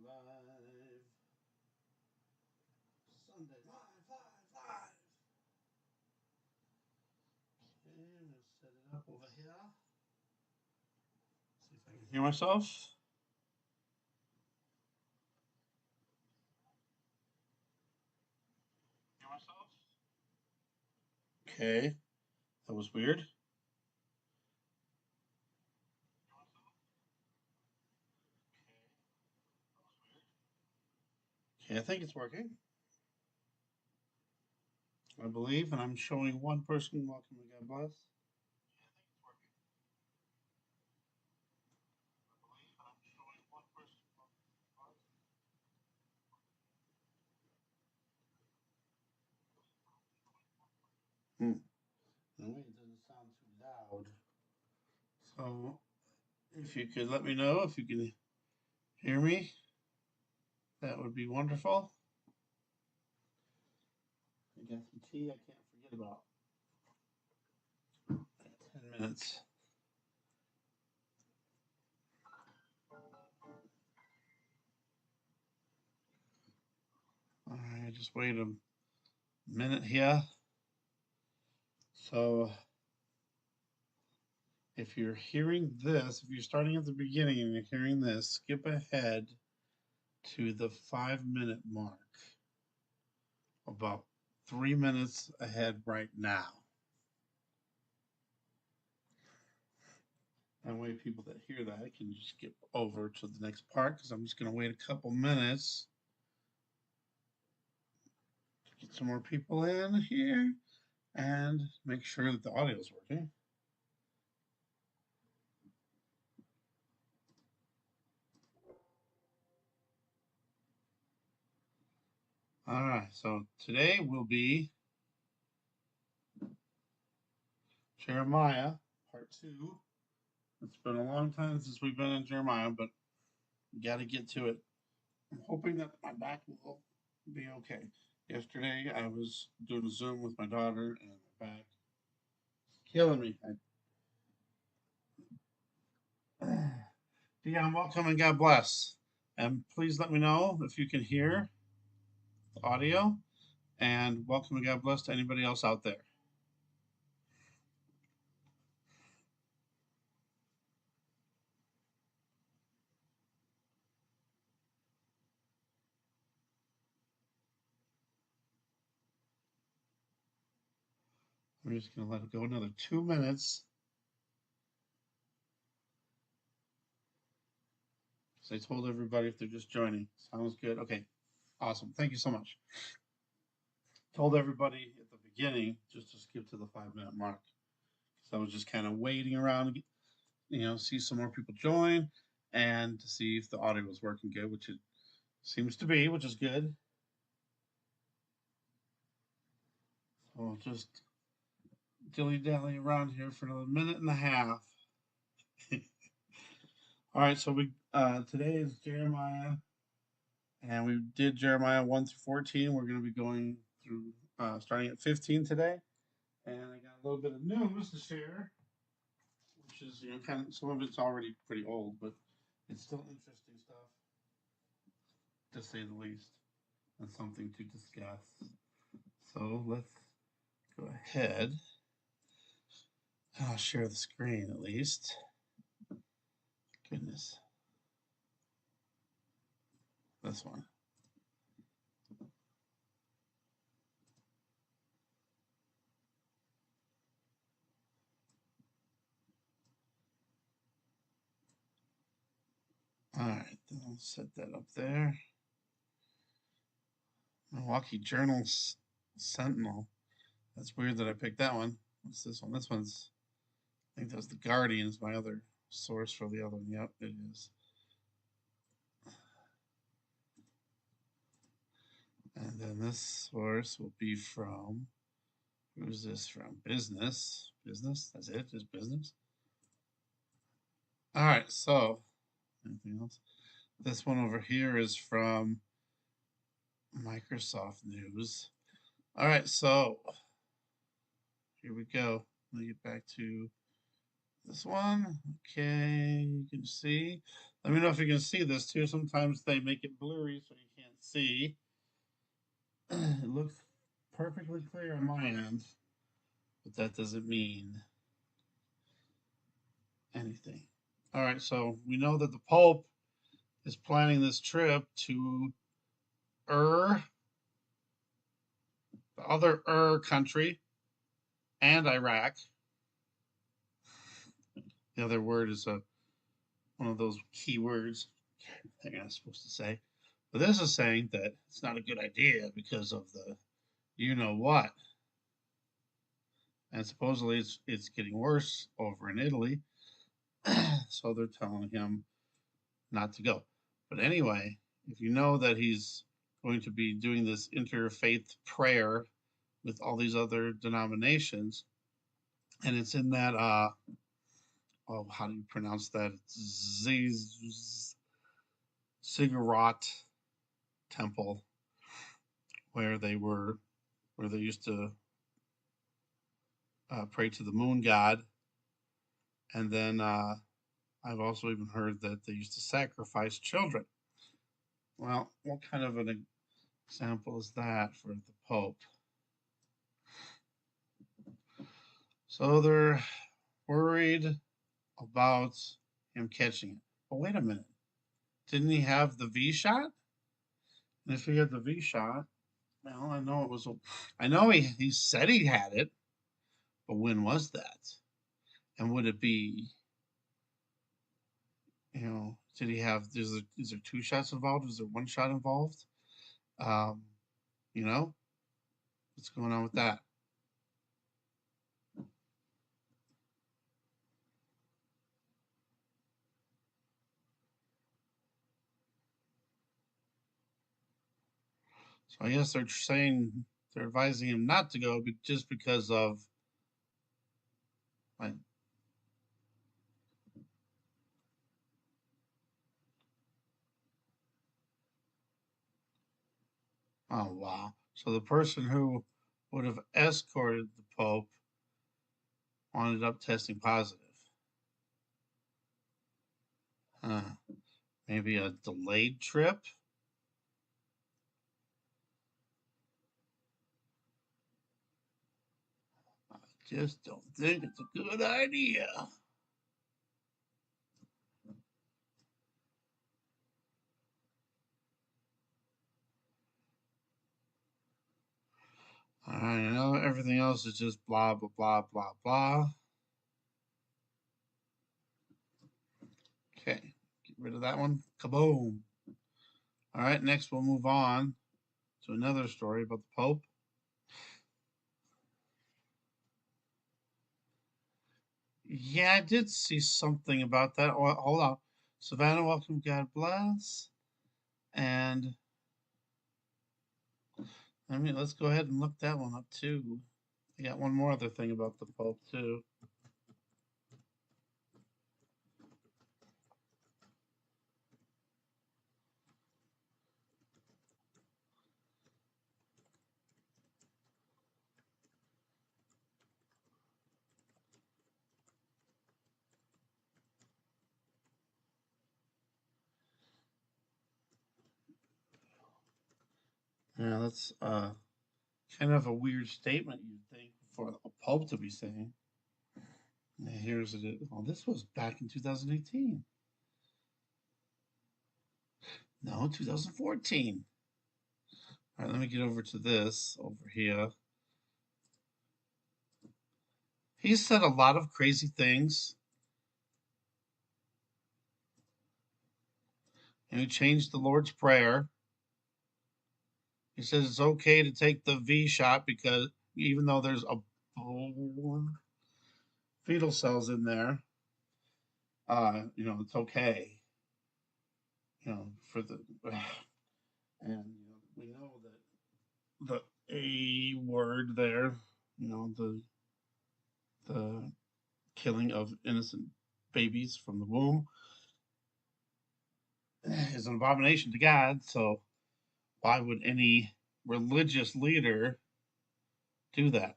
Live. Sunday, live. Okay, I'm going to set it up over here. See if I can hear myself. Okay, that was weird. Okay, I think it's working. I believe, and I'm showing one person. Welcome and God bless. Hmm. No, it doesn't sound too loud. So, if you could let me know if you can hear me, that would be wonderful. I got some tea I can't forget about. 10 minutes. All right, just wait a minute here. So, if you're hearing this, if you're starting at the beginning and you're hearing this, skip ahead to the 5 minute mark, about 3 minutes ahead right now. That way, people that hear that can just skip over to the next part because I'm just going to wait a couple minutes to get some more people in here and make sure that the audio is working. All right, so today will be Jeremiah part 2. It's been a long time since we've been in Jeremiah, but we got to get to it. I'm hoping that my back will be okay. Yesterday, I was doing a Zoom with my daughter, and my back is killing me. Dion, welcome and God bless. And please let me know if you can hear the audio. And welcome and God bless to anybody else out there. I'm just going to let it go another 2 minutes. So I told everybody if they're just joining. Sounds good. Okay, awesome. Thank you so much. Told everybody at the beginning just to skip to the 5 minute mark. So I was just kind of waiting around, see some more people join and to see if the audio was working good, which it seems to be, which is good. So I'll just dilly-dally around here for another minute and a half. All right, so we today is Jeremiah, and we did Jeremiah 1 through 14. We're going to be going through starting at 15 today, and I got a little bit of news to share, which is kind of some of it's already pretty old, but it's still interesting stuff to say the least, and something to discuss. So let's go ahead. I'll share the screen at least. Goodness. This one. All right, then I'll set that up there. Milwaukee Journal Sentinel. That's weird that I picked that one. What's this one? This one's, I think that's the Guardian is my other source for the other one. Yep, it is. And then this source will be from, who's this from? Business. Business? That's it? Just business? All right, so anything else? This one over here is from Microsoft News. All right, so here we go. Let me get back to this one. Okay, you can see Let me know if you can see this too. Sometimes they make it blurry so you can't see. It looks perfectly clear on my end, but that doesn't mean anything. All right, so we know that the Pope is planning this trip to the other country, and Iraq. The other word is one of those key words that you're not supposed to say. But this is saying that it's not a good idea because of the you know what. And supposedly it's getting worse over in Italy. So they're telling him not to go. But anyway, if you know that he's going to be doing this interfaith prayer with all these other denominations, and it's in that oh, how do you pronounce that? Ziggurat temple where they used to pray to the moon god, and then I've also even heard that they used to sacrifice children. Well, what kind of an example is that for the Pope? So they're worried about him catching it. But wait a minute. Didn't he have the V shot? And if he had the V shot, well, I know it was. I know he said he had it, but when was that? And would it be? Did he have? Is there two shots involved? Is there one shot involved? Um, you know, what's going on with that? So I guess they're advising him not to go just because of like, oh wow. So the person who would have escorted the Pope ended up testing positive. Huh. Maybe a delayed trip. I just don't think it's a good idea. Everything else is just blah blah blah blah blah. Okay, get rid of that one. Kaboom. All right, next we'll move on to another story about the Pope. Yeah, I did see something about that. Oh, hold on. Savannah, welcome. God bless. And let's go ahead and look that one up too. I got one more other thing about the Pope too. Yeah, that's kind of a weird statement you'd think for a Pope to be saying. Yeah, here's it. Oh, this was back in 2018. No, 2014. All right, let me get over to this over here. He said a lot of crazy things, and he changed the Lord's Prayer. He says it's okay to take the V shot because even though there's a fetal cells in there, it's okay. For the and we know that the A word there, the killing of innocent babies from the womb is an abomination to God. So why would any religious leader do that?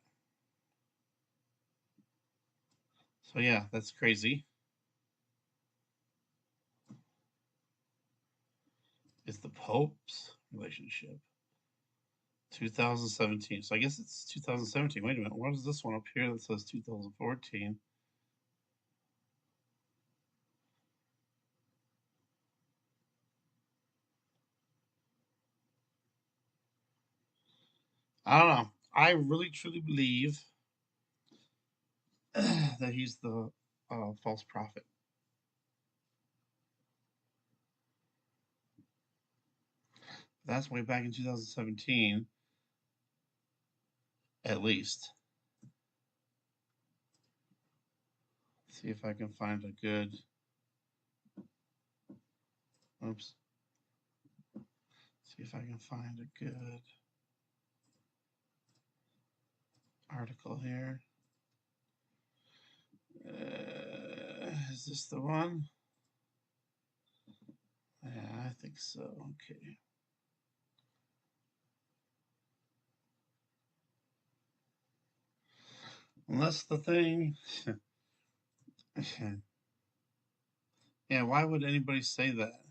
So yeah, that's crazy. is the Pope's relationship. 2017. So I guess it's 2017. Wait a minute. What is this one up here that says 2014? I don't know. I really truly believe that he's the false prophet. That's way back in 2017, at least. Let's see if I can find a good. Oops. See if I can find a good article here. Is this the one? Yeah, I think so. Okay. Unless the thing. Yeah, why would anybody say that?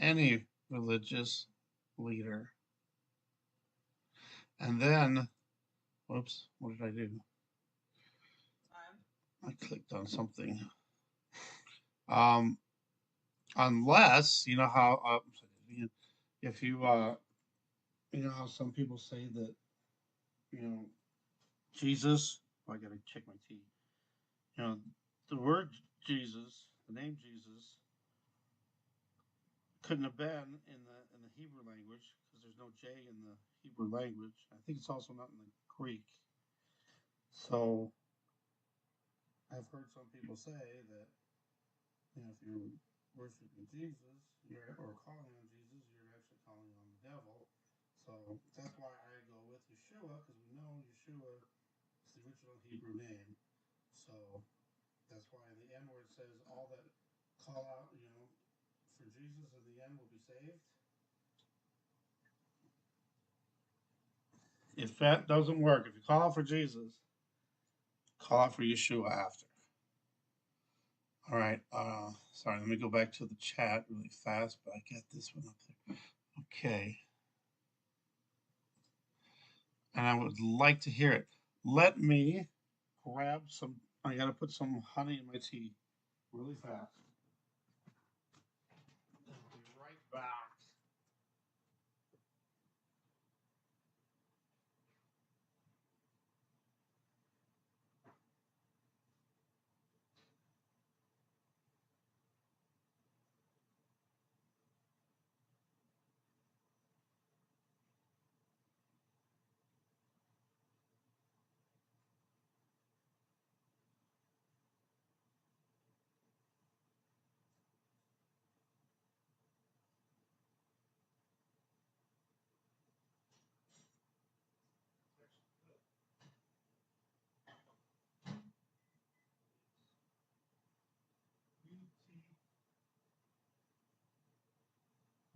Any religious leader. And then, whoops, what did I do? I clicked on something. Unless, you know how, if you, you know how some people say that, Jesus, oh, I gotta check my T. The word Jesus, the name Jesus, couldn't have been in the Hebrew language because there's no J in the Hebrew language. I think it's also not in the Greek. So I've heard some people say that if you're worshiping Jesus, or calling on Jesus, you're actually calling on the devil. So that's why I go with Yeshua, because we know Yeshua is the original Hebrew name. So that's why the end where it says all that call out, for Jesus in the end will be saved. If that doesn't work, if you call out for Jesus, call out for Yeshua after. All right. Sorry, let me go back to the chat really fast, but I got this one up there. Okay. And I would like to hear it. Let me grab some. I got to put some honey in my tea really fast. I'll be right back.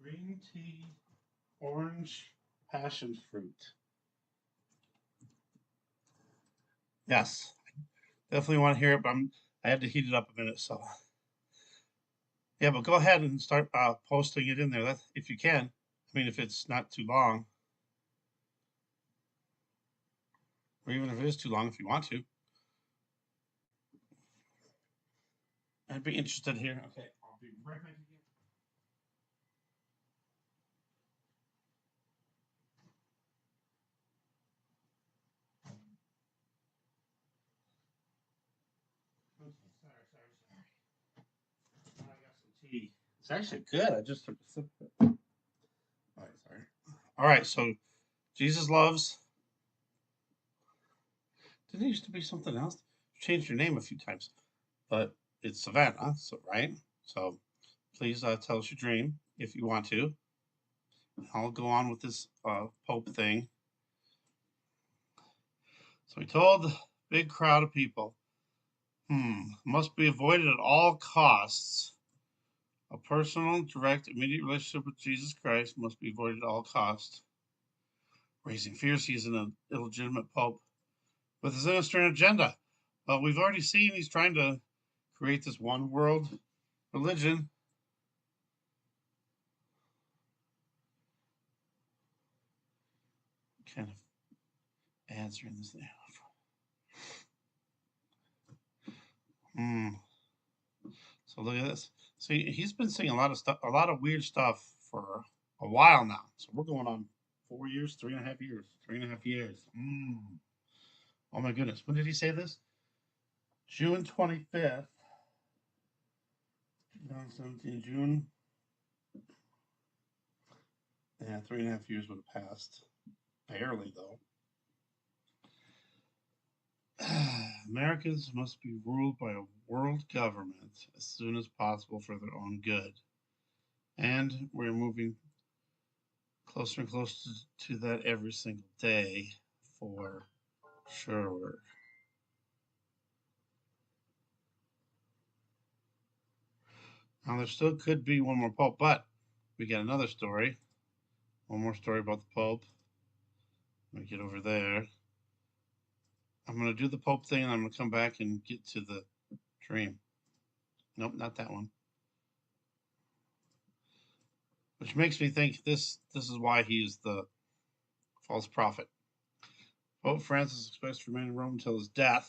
Green tea, orange, passion fruit. Yes, definitely want to hear it, but I had to heat it up a minute. So yeah, but go ahead and start posting it in there. If you can. I mean, if it's not too long, or even if it is too long, if you want to. I'd be interested here. Okay, I'll be right back again. Okay, sorry. I got some tea. It's actually good. I just took a sip of it. All right, sorry. All right, so Jesus loves. Didn't it used to be something else? You changed your name a few times, but it's Savannah, so right? So please tell us your dream if you want to. I'll go on with this Pope thing. So he told the big crowd of people, must be avoided at all costs. A personal, direct, immediate relationship with Jesus Christ must be avoided at all costs. Raising fears he's an illegitimate pope with a sinister agenda. But we've already seen he's trying to create this one world religion. kind of answering this thing. So look at this. See, he's been saying a lot of stuff, a lot of weird stuff for a while now. So we're going on 4 years, 3.5 years, 3.5 years. Oh my goodness. When did he say this? June 25th, 2017. June. Yeah, 3.5 years would have passed. Barely, though. Americans must be ruled by a world government as soon as possible for their own good. And we're moving closer and closer to that every single day for sure. Now, there still could be one more Pope, but we got another story. One more story about the Pope. Let me get over there. I'm going to do the Pope thing, and I'm going to come back and get to the dream. Nope, not that one. Which makes me think this is why he's the false prophet. Pope Francis expects to remain in Rome until his death.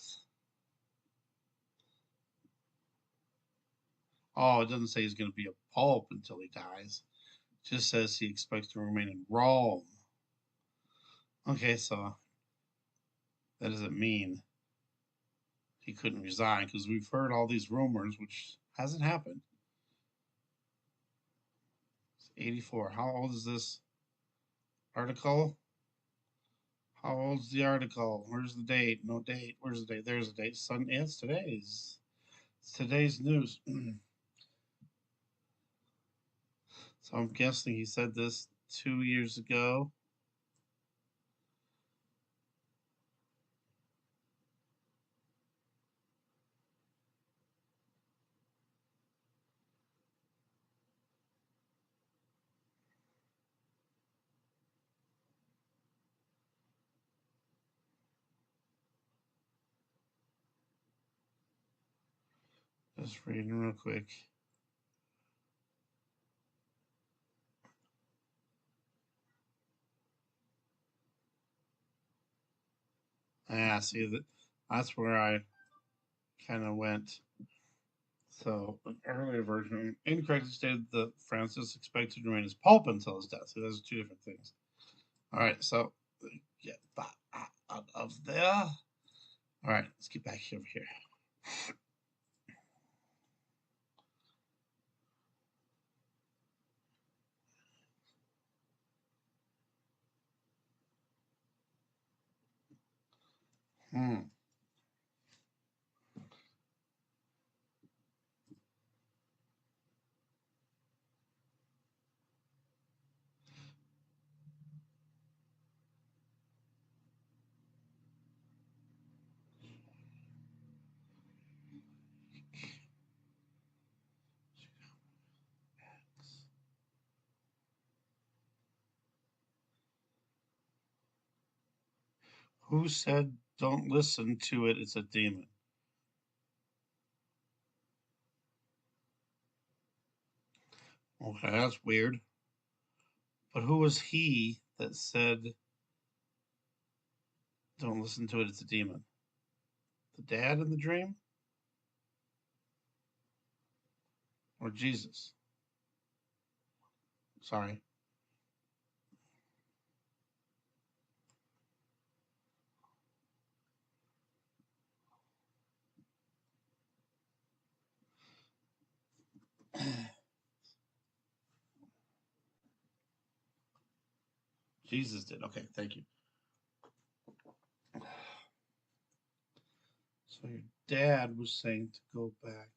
Oh, it doesn't say he's going to be a pope until he dies. It just says he expects to remain in Rome. Okay, so that doesn't mean he couldn't resign because we've heard all these rumors, which hasn't happened. It's 84. How old is this article? How old's the article? Where's the date? No date. Where's the date? There's a date. Sunday. It's today's. It's today's news. So I'm guessing he said this 2 years ago. Just reading real quick. Ah, see that's where I kind of went. So, an earlier version incorrectly stated that Francis expected to remain as Pope until his death. So, those are two different things. All right, so get that out of there. All right, let's get back over here. Who said don't listen to it? It's a demon. Okay, that's weird. But who was he that said don't listen to it? It's a demon. The dad in the dream? Or Jesus? Sorry. Jesus did. Okay, thank you. So your dad was saying to go back,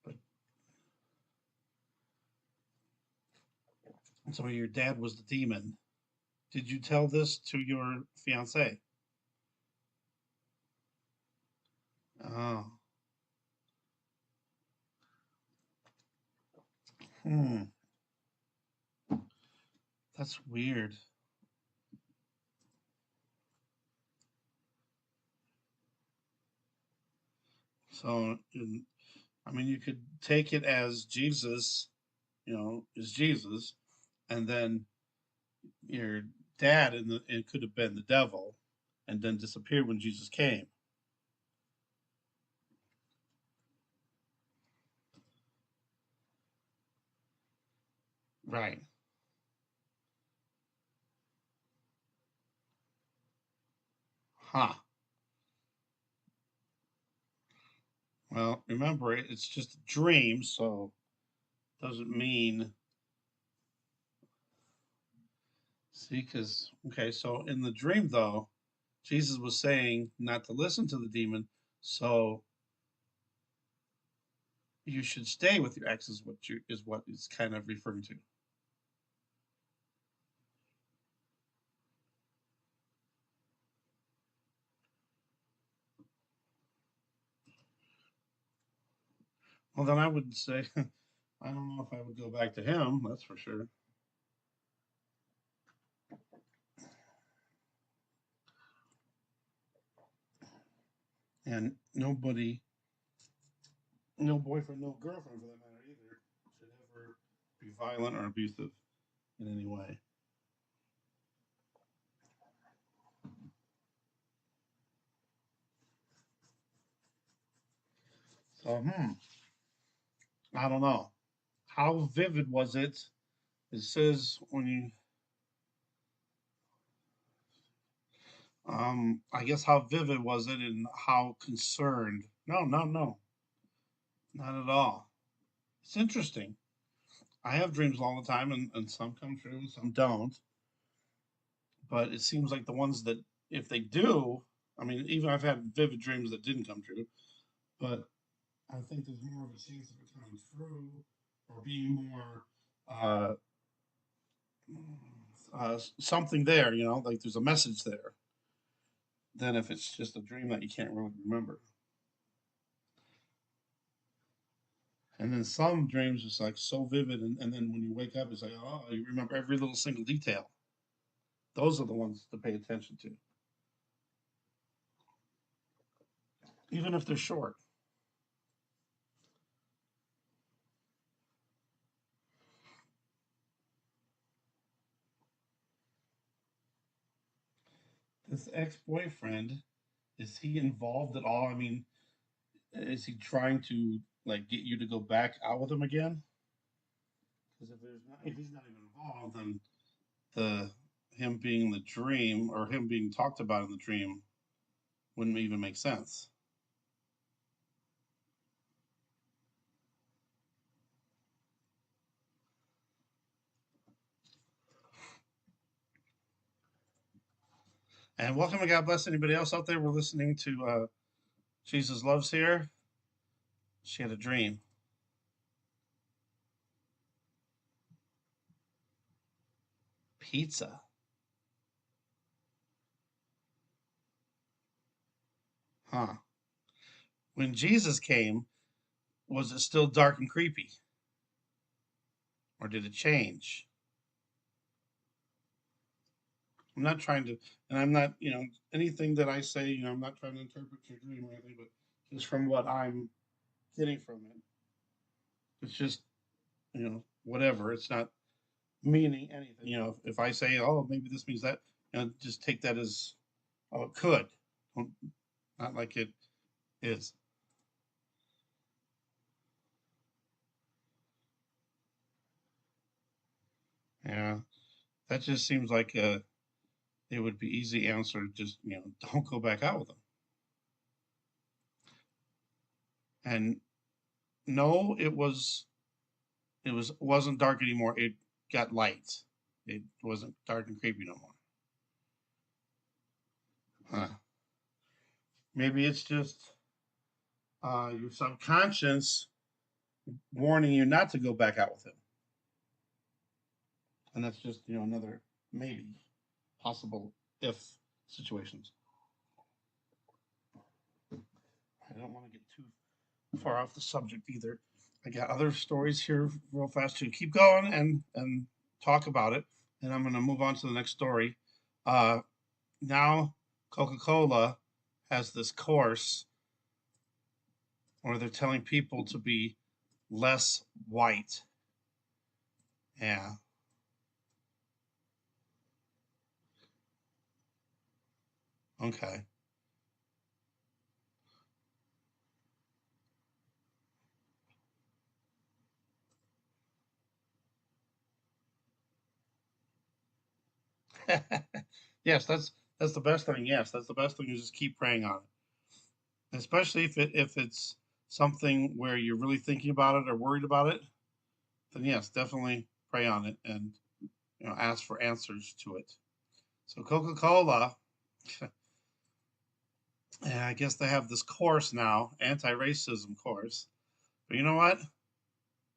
but so your dad was the demon. Did you tell this to your fiance? Oh. Hmm. That's weird. So, I mean, you could take it as Jesus, is Jesus, and then your dad it could have been the devil, and then disappeared when Jesus came. Right. Huh. Well, remember, it's just a dream, so doesn't mean. See, because, okay, so in the dream, though, Jesus was saying not to listen to the demon, so you should stay with your ex, is what it's kind of referring to. Well, then I would say, I don't know if I would go back to him, that's for sure. And nobody, no boyfriend, no girlfriend for that matter either, should ever be violent or abusive in any way. So, I don't know. How vivid was it? It says when you, I guess how vivid was it and how concerned? No, no, no, not at all. It's interesting. I have dreams all the time, and some come true, and some don't. But it seems like the ones that, if they do, I mean, even I've had vivid dreams that didn't come true, but I think there's more of a chance of it coming true or being more uh, something there, like there's a message there, than if it's just a dream that you can't really remember. And then some dreams is like so vivid, and then when you wake up, it's like, oh, you remember every little single detail. Those are the ones to pay attention to, even if they're short. This ex boyfriend, is he involved at all? I mean, is he trying to like get you to go back out with him again? Because if he's not even involved, then the him being in the dream or him being talked about in the dream wouldn't even make sense. And welcome and God bless anybody else out there. We're listening to Jesus Loves here. She had a dream. Pizza. Huh. When Jesus came, was it still dark and creepy? Or did it change? I'm not trying to, and I'm not, anything that I say, I'm not trying to interpret your dream or anything, but just from what I'm getting from it, it's just, whatever. It's not meaning anything. If I say, oh, maybe this means that, just take that as, oh, it could. Not like it is. Yeah. That just seems like it would be easy answer. Just, don't go back out with them. And no, wasn't dark anymore. It got light. It wasn't dark and creepy no more. Huh. Maybe it's just your subconscious warning you not to go back out with him, and that's just another maybe possible if situations. I don't want to get too far off the subject either. I got other stories here real fast to keep going and talk about it, and I'm going to move on to the next story. Uh, Now Coca-Cola has this course where they're telling people to be less white. Yeah. Okay. Yes, that's the best thing. Yes, that's the best thing is just keep praying on it. Especially if it's something where you're really thinking about it or worried about it, then yes, definitely pray on it and ask for answers to it. So Coca-Cola, yeah, I guess they have this course now, anti-racism course. But you know what?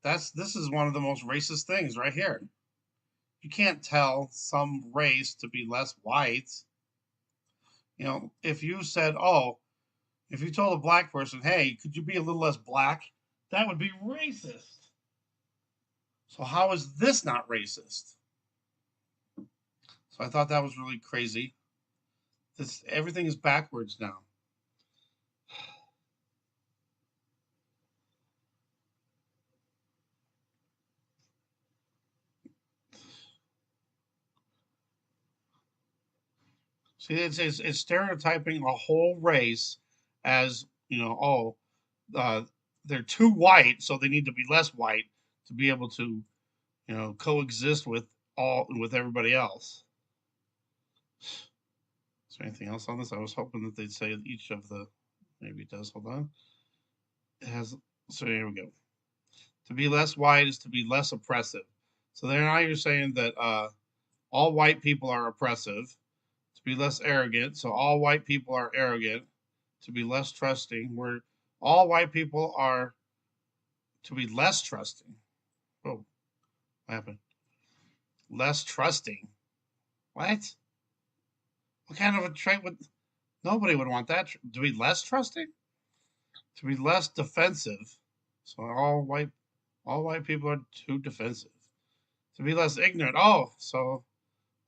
This is one of the most racist things right here. You can't tell some race to be less white. If you said, "Oh, if you told a black person, hey, could you be a little less black?" That would be racist. So how is this not racist? So I thought that was really crazy. This everything is backwards now. See, it's stereotyping a whole race as uh, they're too white, so they need to be less white to be able to coexist with everybody else. Is there anything else on this? I was hoping that they'd say each of the. Maybe it does. Hold on. It has. So here we go. To be less white is to be less oppressive. So there now you're saying that all white people are oppressive. To be less arrogant, so all white people are arrogant. To be less trusting, where all white people are to be less trusting. Oh, what happened? Less trusting. What? What kind of a trait would nobody would want that? To be less trusting? To be less defensive. So all white people are too defensive. To be less ignorant. Oh, so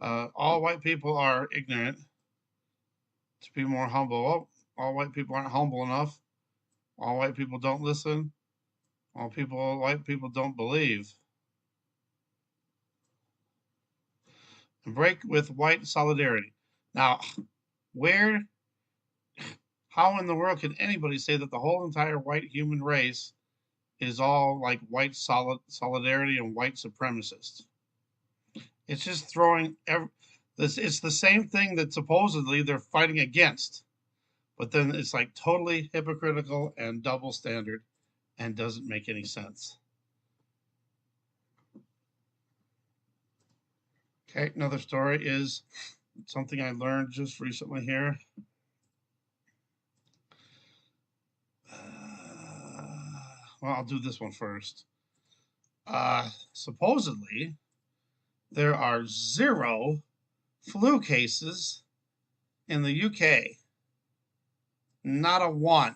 all white people are ignorant. To be more humble. Oh, all white people aren't humble enough. All white people don't listen. White people don't believe. And break with white solidarity. Now, where, how in the world can anybody say that the whole entire white human race is all like white solidarity and white supremacists? It's just throwing this. It's the same thing that supposedly they're fighting against, but then it's like totally hypocritical and double standard, and doesn't make any sense. Okay, another story is something I learned just recently here. Well, I'll do this one first. Supposedly, there are 0 flu cases in the UK. Not a one.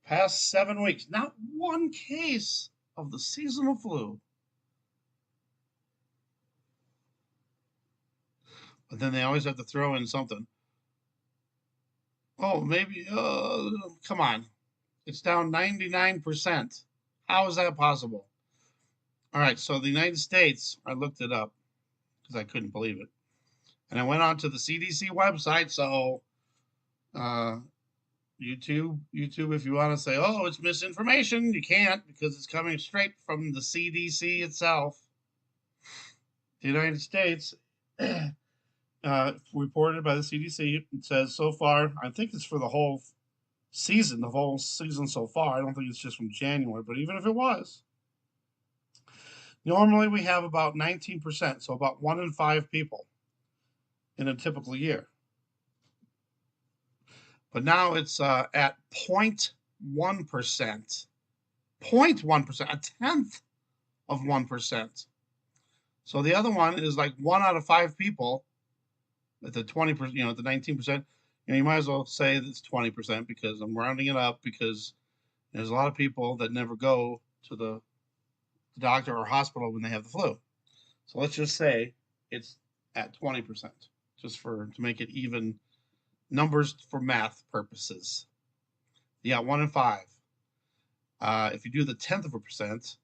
Past 7 weeks, not one case of the seasonal flu. But then they always have to throw in something. Oh, maybe, come on. It's down 99%. How is that possible? All right, so the United States, I looked it up because I couldn't believe it. And I went on to the CDC website, so uh, YouTube, if you want to say, oh, it's misinformation, you can't because it's coming straight from the CDC itself. The United States, reported by the CDC, it says so far, I think it's for the whole season so far. I don't think it's just from January, but even if it was, normally we have about 19%, so about 1 in 5 people in a typical year. But now it's at 0.1%. 0.1%, a tenth of 1%. So the other one is like 1 out of 5 people at the 20%, at the 19%. You might as well say it's 20% because I'm rounding it up because there's a lot of people that never go to the doctor or hospital when they have the flu. So let's just say it's at 20%, just to make it even numbers for math purposes. Yeah, 1 in 5. If you do the tenth of a percent,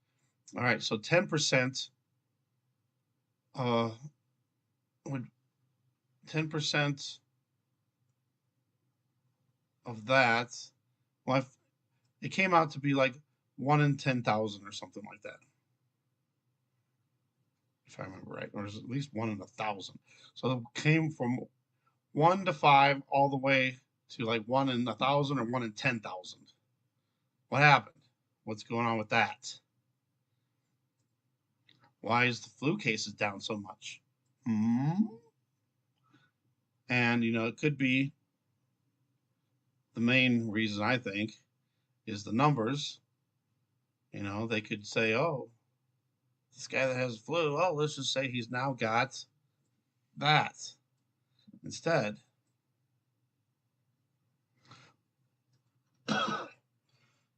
all right, so 10% would 10% of that, well, it came out to be like 1 in 10,000 or something like that, if I remember right, or at least 1 in 1,000. So it came from 1 to 5 all the way to like 1 in 1,000 or 1 in 10,000. What happened? What's going on with that? Why is the flu cases down so much? Hmm? And, it could be the main reason, I think, is the numbers. They could say, oh, this guy that has flu, oh, let's just say he's now got that instead.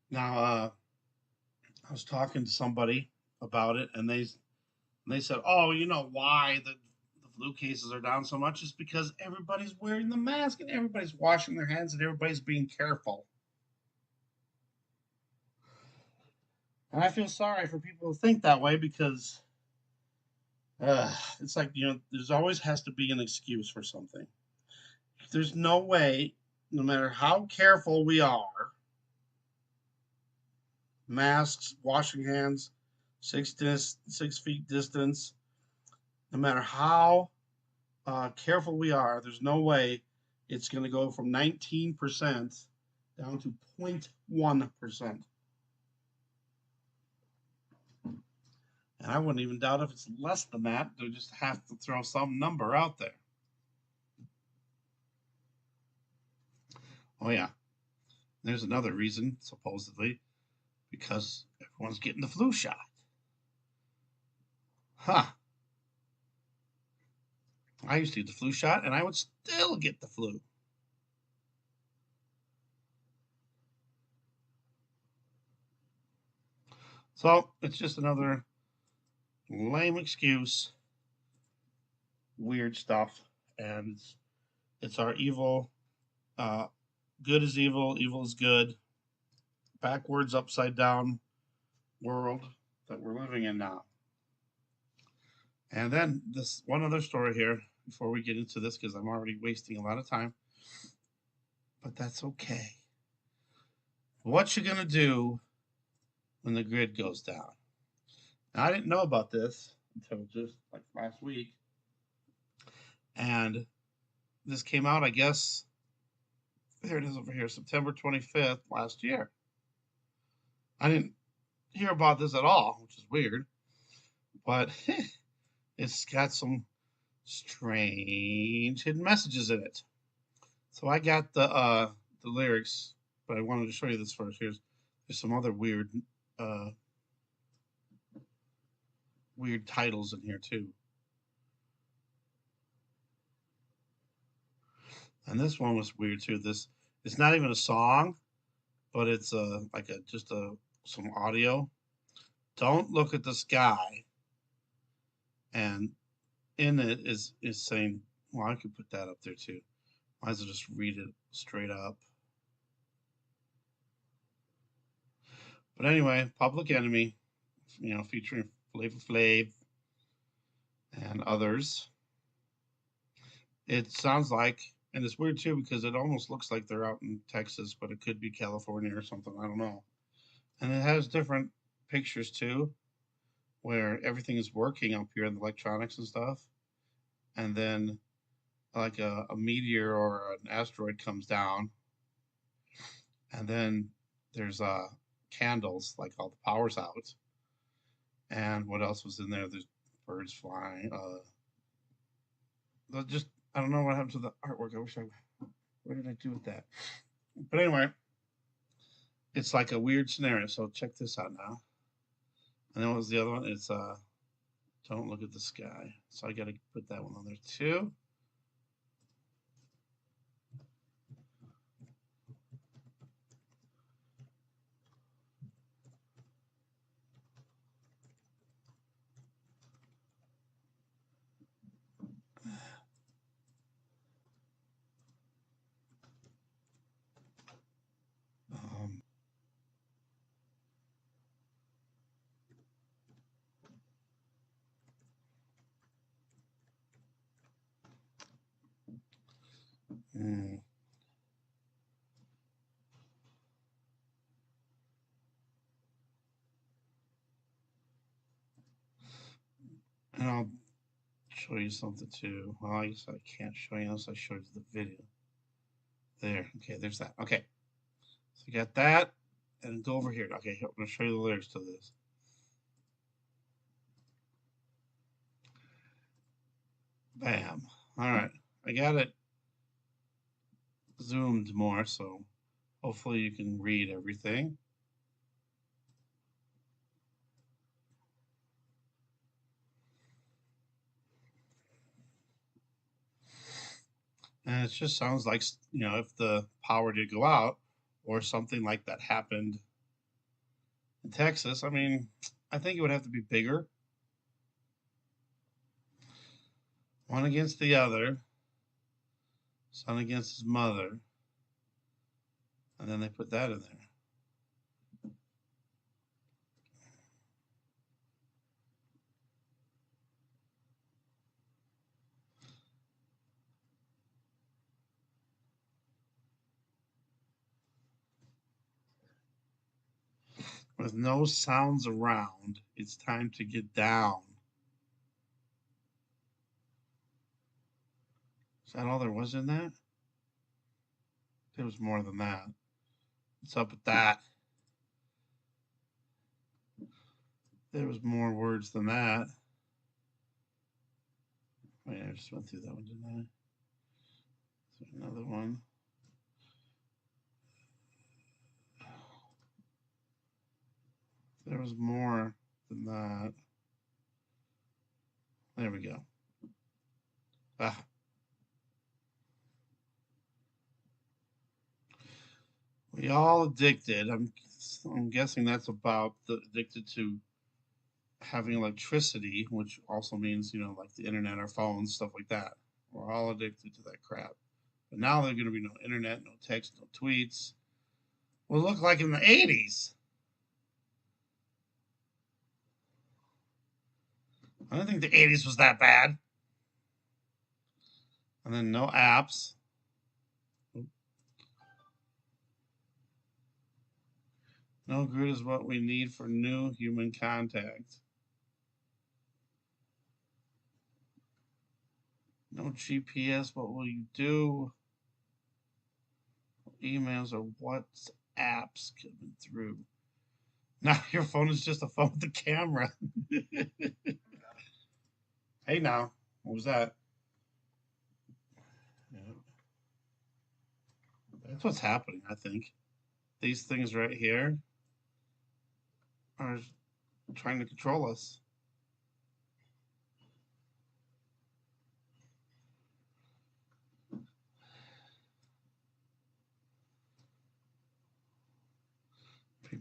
Now, I was talking to somebody about it, and they said, oh, you know why the flu cases are down so much is because everybody's wearing the mask and everybody's washing their hands and everybody's being careful. And I feel sorry for people who think that way because it's like, there's always has to be an excuse for something. There's no way, no matter how careful we are, masks, washing hands, 6 feet distance, no matter how careful we are, there's no way it's going to go from 19% down to 0.1%. And I wouldn't even doubt if it's less than that. They just have to throw some number out there. Oh, yeah. There's another reason, supposedly, because everyone's getting the flu shot. Huh. I used to get the flu shot, and I would still get the flu. So it's just another lame excuse, weird stuff, and it's our evil. Good is evil, evil is good, backwards, upside down world that we're living in now. And then this one other story here before we get into this because I'm already wasting a lot of time, but that's okay. What you gonna do when the grid goes down? Now, I didn't know about this until just like last week, and this came out, I guess. There it is over here, September 25th last year. I didn't hear about this at all, which is weird, but it's got some strange hidden messages in it. So I got the lyrics, but I wanted to show you this first. There's some other uh, weird titles in here too. And this one was weird too. It's not even a song, but it's like just some audio. Don't look at the sky, and in it is saying, well, I could put that up there too. Might as well just read it straight up. But anyway, Public Enemy, featuring Flavor Flav and others. It sounds like, and it's weird too because it almost looks like they're out in Texas, but it could be California or something. I don't know. And it has different pictures too, where everything is working up here in the electronics and stuff. And then like a meteor or an asteroid comes down, and then there's candles, like all the power's out. And what else was in there? There's birds flying. Just I don't know what happened to the artwork. What did I do with that? But anyway, it's like a weird scenario. So check this out now. And then what was the other one? It's don't look at the sky. So I got to put that one on there too. Um, Mm. And I'll show you something too. Well, I guess I can't show you unless I showed you the video. There. Okay, there's that. Okay. So you got that. And go over here. Okay, I'm going to show you the lyrics to this. Bam. All right. I got it zoomed more, so hopefully you can read everything. And it just sounds like, if the power did go out or something like that happened in Texas, I mean, I think it would have to be bigger. One against the other, son against his mother. And then they put that in there. With no sounds around, it's time to get down. Is that all there was in that? There was more than that. What's up with that? There was more words than that. Wait, I just went through that one, didn't I? There's another one. There was more than that. There we go. Ah. We all addicted. I'm guessing that's about the addicted to having electricity, which also means, like the internet, our phones, stuff like that. We're all addicted to that crap. But now there's going to be no internet, no text, no tweets. We'll look like in the 80s. I don't think the 80s was that bad. And then no apps. No grid is what we need for new human contact. No GPS, what will you do? Emails or WhatsApps coming through. Now your phone is just a phone with a camera. Hey now, what was that? Yeah. That's what's happening, I think. These things right here are trying to control us.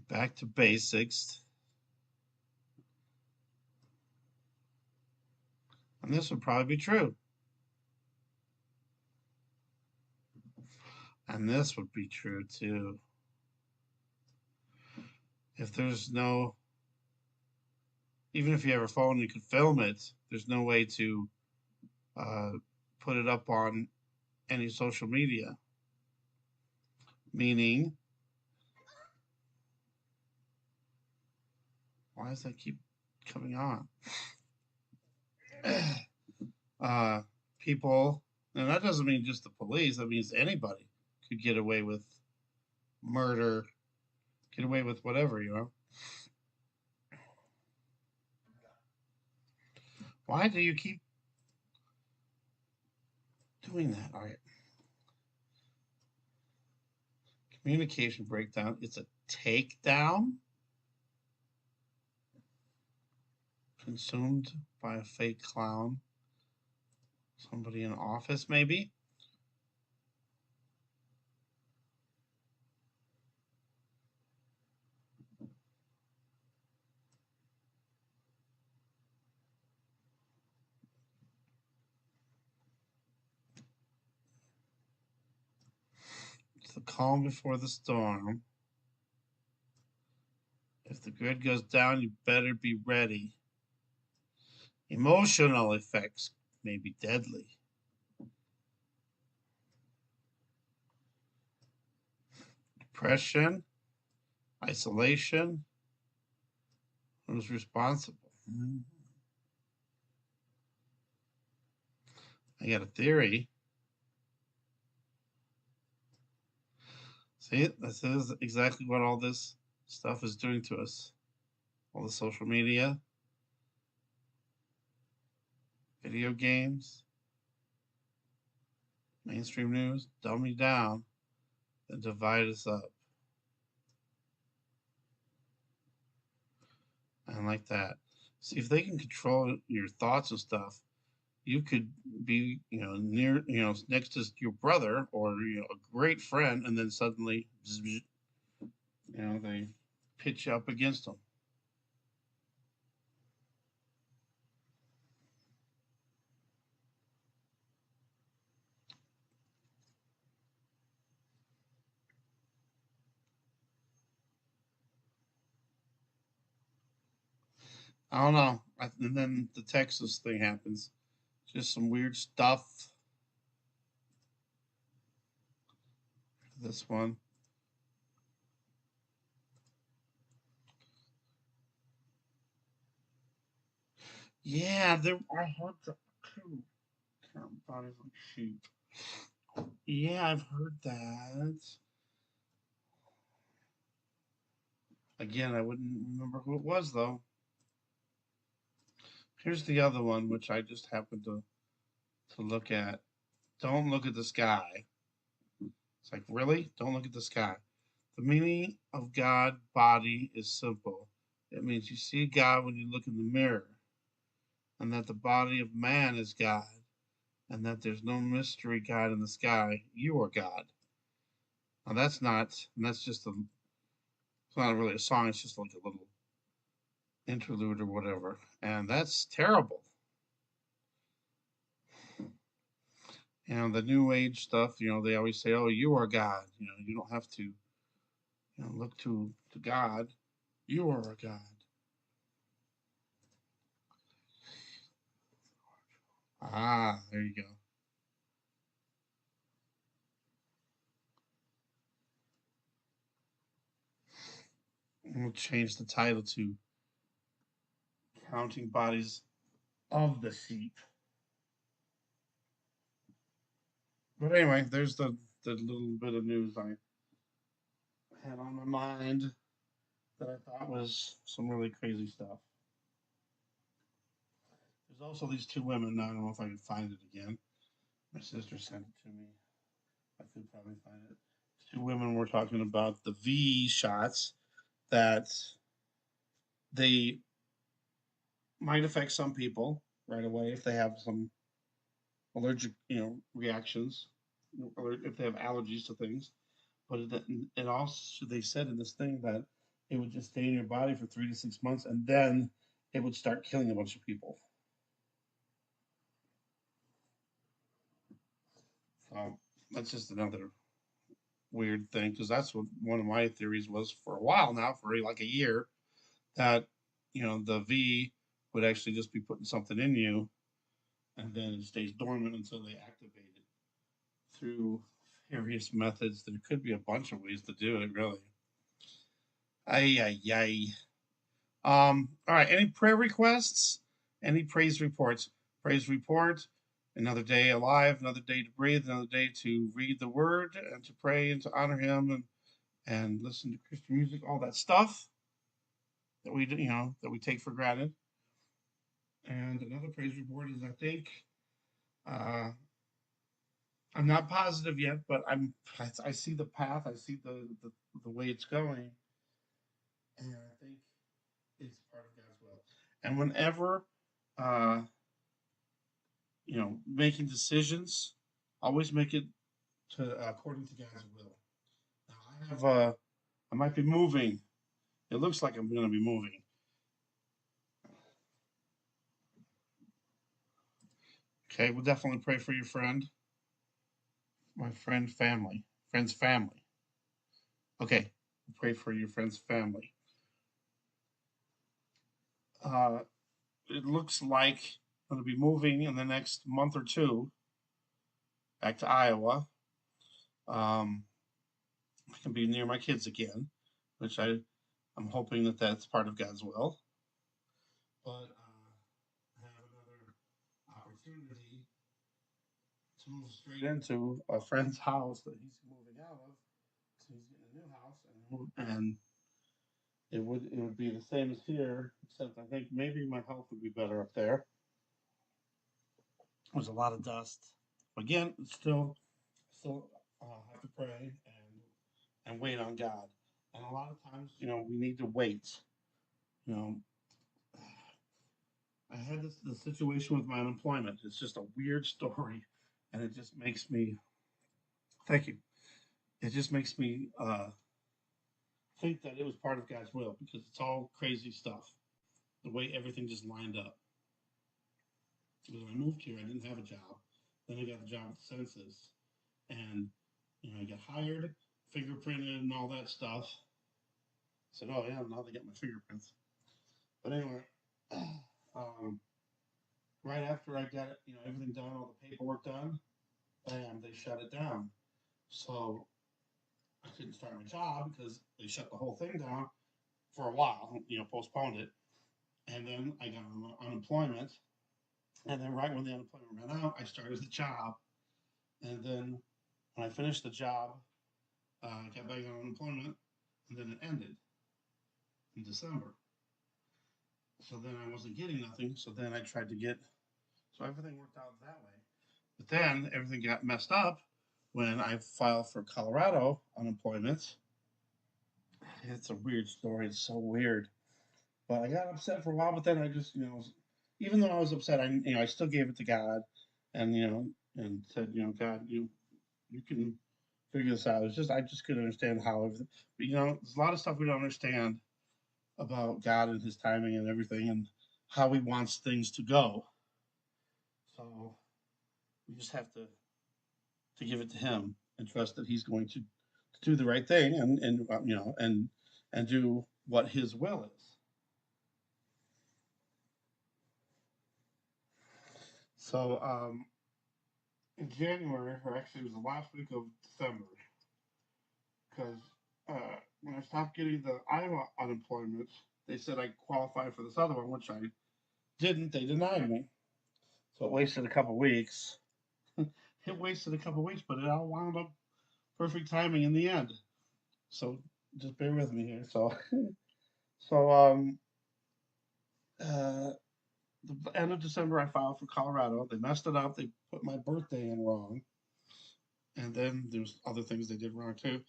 Back to basics. And this would probably be true. And this would be true too. If there's no, even if you have a phone, you could film it. There's no way to uh, put it up on any social media. Meaning, why does that keep coming on? People, and that doesn't mean just the police, that means anybody could get away with murder, get away with whatever. Why do you keep doing that? All right. Communication breakdown. It's a takedown. Consumed by a fake clown. Somebody in office, maybe? It's the calm before the storm. If the grid goes down, you better be ready. Emotional effects may be deadly. Depression, isolation. Who's responsible? I got a theory. See, this is exactly what all this stuff is doing to us. All the social media, video games, mainstream news, dumb me down and divide us up. And like that. See, if they can control your thoughts and stuff, you could be, near, next to your brother or a great friend, and then suddenly, they pitch up against them. I don't know. And then the Texas thing happens. Just some weird stuff. This one. Yeah, there. I heard that too. Bodies like sheep. Yeah, I've heard that. Again, I wouldn't remember who it was though. Here's the other one, which I just happened to look at. Don't look at the sky. It's like, really? Don't look at the sky. The meaning of God body is simple. It means you see God when you look in the mirror, and that the body of man is God, and that there's no mystery God in the sky. You are God. Now that's just it's not really a song, it's just like a little interlude or whatever. And that's terrible. The new age stuff, they always say, oh, you are God. You don't have to, look to God. You are a God. Ah, there you go. We'll change the title to Counting Bodies of the Sheep. But anyway, there's the little bit of news I had on my mind that I thought was some really crazy stuff. There's also these two women. Now, I don't know if I can find it again. My sister sent it to me. I could probably find it. Two women were talking about the V shots that they might affect some people right away if they have some allergic, reactions, or if they have allergies to things. But it also, they said in this thing that it would just stay in your body for 3 to 6 months, and then it would start killing a bunch of people. So that's just another weird thing because that's what one of my theories was for a while now, for like a year, that the V would actually just be putting something in you, and then it stays dormant until they activate it through various methods. There could be a bunch of ways to do it, really. Ay ay ay. All right. Any prayer requests? Any praise reports? Praise report. Another day alive, another day to breathe, another day to read the word and to pray and to honor Him and listen to Christian music, all that stuff that we take for granted. And another praise report is, I think, uh, I'm not positive yet, but I see the path, I see the way it's going, and I think it's part of God's will. And whenever uh, making decisions, always make it to according to God's will. Now I might be moving. It looks like I'm going to be moving. Okay, we'll definitely pray for your friend, friend's family. Okay, we'll pray for your friend's family. Uh, it looks like I'm going to be moving in the next month or two back to Iowa. Um, I can be near my kids again, which I'm hoping that that's part of God's will. But I have another opportunity to move straight into a friend's house that he's moving out of. So he's getting a new house, and it would be the same as here, except I think maybe my health would be better up there. There's a lot of dust. Again, still have to pray and wait on God. And a lot of times, we need to wait. You know, I had the situation with my unemployment. It's just a weird story, and it just makes me. Thank you. It just makes me think that it was part of God's will because it's all crazy stuff. The way everything just lined up. Because when I moved here, I didn't have a job. Then I got the job with the census, and I got hired, fingerprinted, and all that stuff. I said, "Oh yeah, now they get my fingerprints." But anyway, um, right after I got it, everything done, all the paperwork done, bam, they shut it down. So I couldn't start my job because they shut the whole thing down for a while. Postponed it, and then I got unemployment. And then right when the unemployment ran out, I started the job. And then when I finished the job, I got back on unemployment, and then it ended in December. So then I wasn't getting nothing. So then I tried to get, so everything worked out that way. But then everything got messed up when I filed for Colorado unemployment. It's a weird story. It's so weird. But I got upset for a while. But then I just, even though I was upset, I still gave it to God, and and said, God, you can figure this out. I just couldn't understand how everything. But there's a lot of stuff we don't understand about God and His timing and everything, and how He wants things to go. So we just have to give it to Him and trust that He's going to do the right thing and do what His will is. So in January, or actually it was the last week of December, because when I stopped getting the Iowa unemployment, they said I qualified for this other one, which I didn't. They denied me, so it wasted a couple weeks. It wasted a couple weeks, but it all wound up perfect timing in the end. So just bear with me here. So uh, the end of December, I filed for Colorado. They messed it up. They put my birthday in wrong, and then there's other things they did wrong too.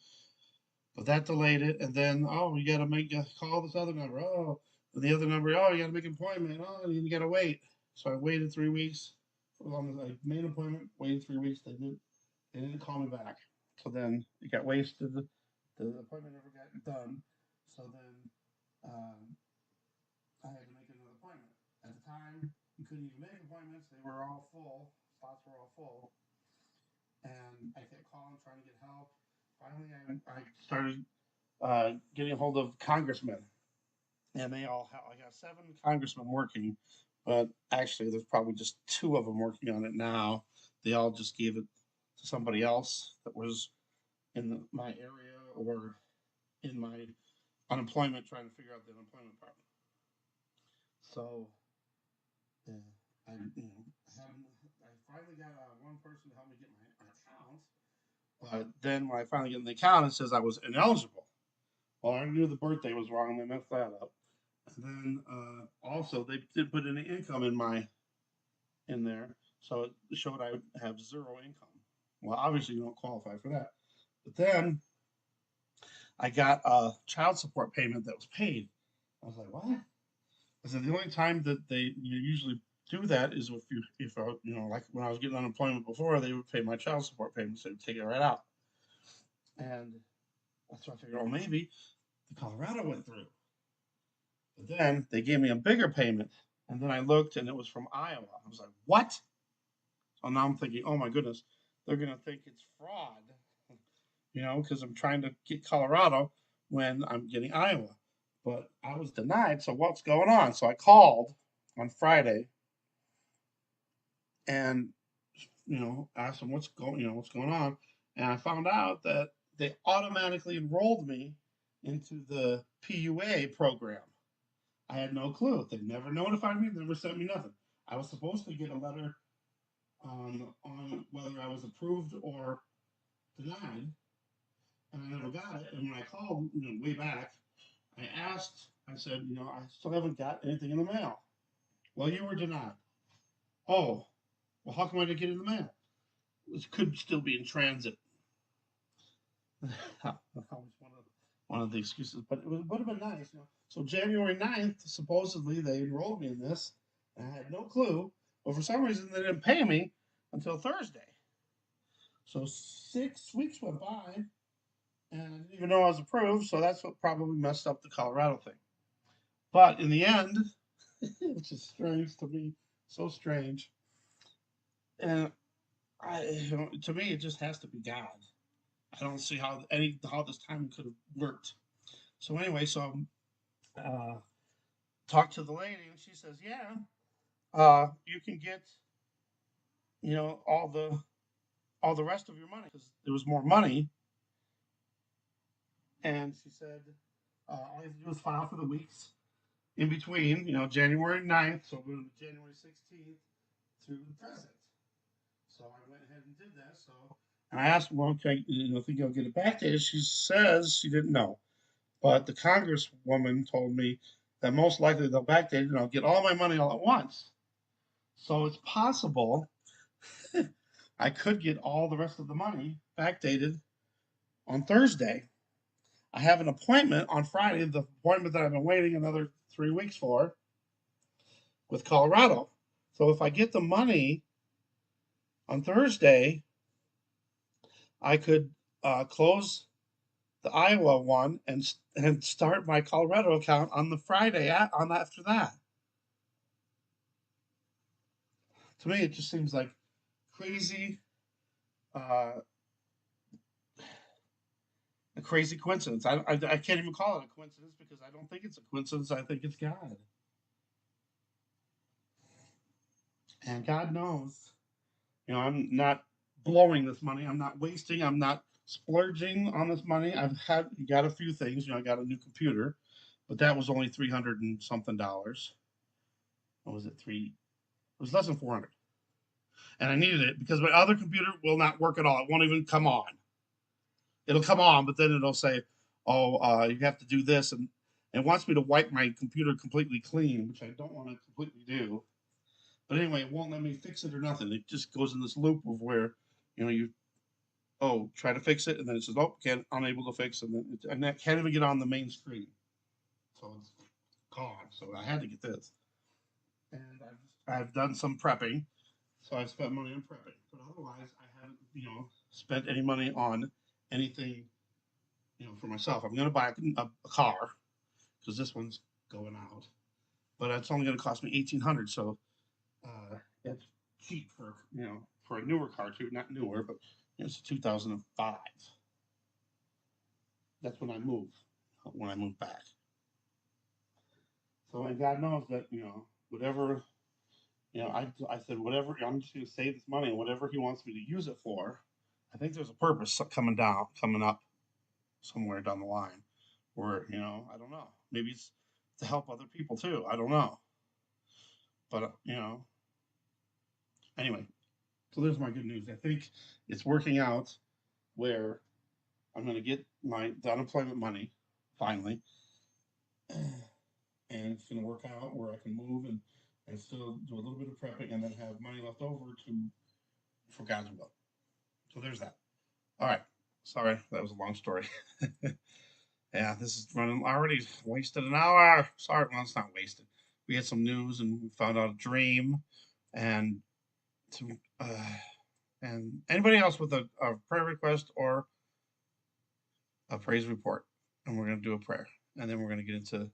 But that delayed it, and then you got to make a call this other number. Oh, the other number. Oh, you got to make an appointment. Oh, you got to wait. So I waited 3 weeks. For as long as I made an appointment, waited 3 weeks. They didn't call me back. So then it got wasted. The appointment never got done. So then I had to make another appointment. At the time, you couldn't even make appointments. They were all full. Slots were all full. And I kept calling, trying to get help. Finally, I started getting a hold of congressmen. And I got 7 congressmen working, but actually, there's probably just 2 of them working on it now. They all just gave it to somebody else that was in my area or in my unemployment, trying to figure out the unemployment part. So, yeah, I finally got one person to help me get my account. But then when I finally get in the account, it says I was ineligible. Well, I knew the birthday was wrong, and they messed that up. And then also they did put any income in there, so it showed I have 0 income. Well, obviously you don't qualify for that. But then I got a child support payment that was paid. I was like, what? I said the only time that they usually do that is if like when I was getting unemployment before, they would pay my child support payments. They would take it right out, and that's why I figured, oh, maybe the Colorado went through. But then they gave me a bigger payment, and then I looked, and it was from Iowa. I was like, what? So now I'm thinking, oh my goodness, they're gonna think it's fraud, because I'm trying to get Colorado when I'm getting Iowa. But I was denied. So what's going on? So I called on Friday and asked them what's going on, and I found out that they automatically enrolled me into the PUA program. I had no clue. They never notified me, never sent me nothing. I was supposed to get a letter on whether I was approved or denied, and I never got it. And when I called, way back, I asked, I said, I still haven't got anything in the mail. Well, you were denied. Oh, well, how come I didn't get it in the mail? It could still be in transit. That was one of the excuses, but would have been nice. So January 9th, supposedly they enrolled me in this, and I had no clue. But for some reason, they didn't pay me until Thursday. So 6 weeks went by, and I didn't even know I was approved. So that's what probably messed up the Colorado thing. But in the end, which is strange to me, so strange, and to me, it just has to be God. I don't see how this time could have worked. So anyway, uh, talked to the lady, and she says, "Yeah, you can get all the rest of your money because there was more money." And she said, "All you have to do is file for the weeks in between, January 9th, so we're January 16th through the present." So I went ahead and did that. And I asked, "Well, okay, think you'll get it backdated?" She says she didn't know. But the congresswoman told me that most likely they'll backdate it and I'll get all my money all at once. So it's possible I could get all the rest of the money backdated on Thursday. I have an appointment on Friday, the appointment that I've been waiting another 3 weeks for with Colorado. So if I get the money on Thursday, I could close the Iowa one and start my Colorado account on the Friday after that. To me, it just seems like crazy, uh, a crazy coincidence. I can't even call it a coincidence because I don't think it's a coincidence. I think it's God, and God knows. I'm not blowing this money. I'm not wasting. I'm not splurging on this money. Got a few things. I got a new computer, but that was only $300 and something dollars. What was it? It was less than 400, and I needed it because my other computer will not work at all. It won't even come on. It'll come on, but then it'll say, "Oh, you have to do this," and it wants me to wipe my computer completely clean, which I don't want to completely do. But anyway, it won't let me fix it or nothing. It just goes in this loop of where, you try to fix it, and then it says, "Oh, can't unable to fix," and that can't even get on the main screen, so it's gone. So I had to get this, and I've done some prepping, so I've spent money on prepping, but otherwise I haven't spent any money on anything for myself. I'm going to buy a car because this one's going out, but it's only going to cost me 1,800. So it's cheap for a newer car too, not newer, but it's 2005. That's when I move back. So and God knows that whatever I said whatever I'm just going to save this money and whatever He wants me to use it for. I think there's a purpose coming up somewhere down the line, where I don't know. Maybe it's to help other people too. I don't know, but anyway. So there's my good news. I think it's working out where I'm going to get the unemployment money finally, and it's going to work out where I can move and still do a little bit of prepping and then have money left over for God's will. So there's that. All right. Sorry, that was a long story. Yeah, this is running already wasted an hour. Sorry, well, it's not wasted. We had some news and we found out a dream, and to and anybody else with a prayer request or a praise report, and we're going to do a prayer, and then we're going to get into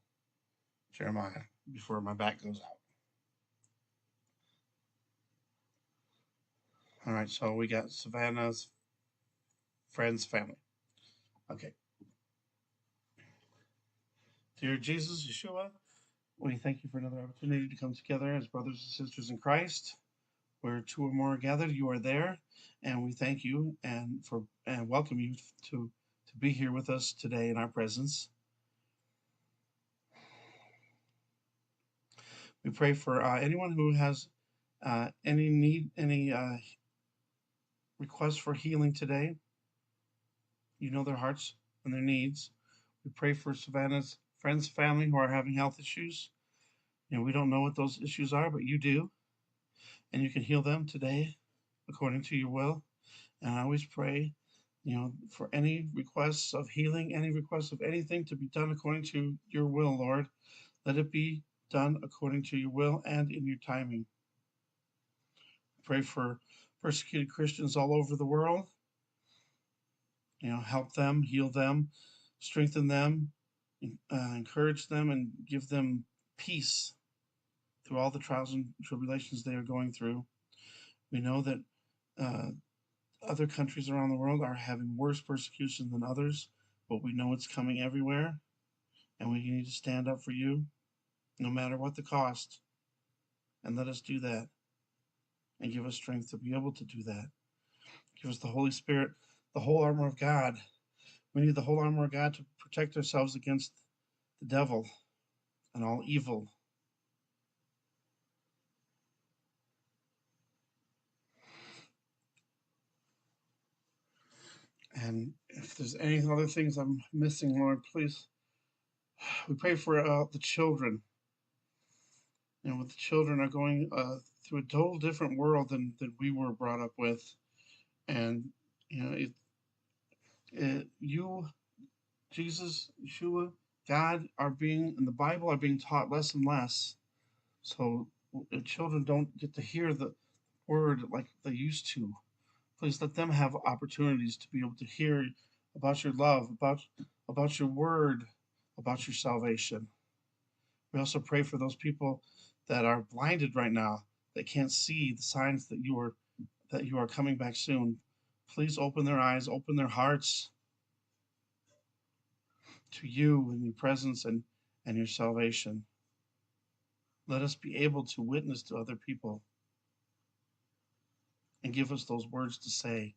Jeremiah before my back goes out. All right, so we got Savannah's friends, family. Okay. Dear Jesus, Yeshua, we thank you for another opportunity to come together as brothers and sisters in Christ. Where two or more are gathered, you are there, and we thank you and welcome you to to be here with us today in our presence. We pray for anyone who has any need, any requests for healing today. You know their hearts and their needs. We pray for Savannah's friends, family who are having health issues. We don't know what those issues are, but you do. And you can heal them today according to your will. And I always pray, for any requests of healing, any requests of anything to be done according to your will, Lord. Let it be done according to your will and in your timing. Pray for persecuted Christians all over the world. Help them, heal them, strengthen them, encourage them, and give them peace through all the trials and tribulations they are going through. We know that other countries around the world are having worse persecution than others, but we know it's coming everywhere, and we need to stand up for you no matter what the cost. And let us do that and give us strength to be able to do that. Give us the Holy Spirit, the whole armor of God. We need the whole armor of God to protect ourselves against the devil and all evil. And if there's any other things I'm missing, Lord, please, we pray for the children. The children are going through a total different world than we were brought up with. And, you, Jesus, Yeshua, God in the Bible are being taught less and less. So children don't get to hear the word like they used to. Please let them have opportunities to be able to hear about your love, about your word, about your salvation. We also pray for those people that are blinded right now, that can't see the signs that you are coming back soon. Please open their eyes, open their hearts to you and your presence and your salvation. Let us be able to witness to other people and give us those words to say.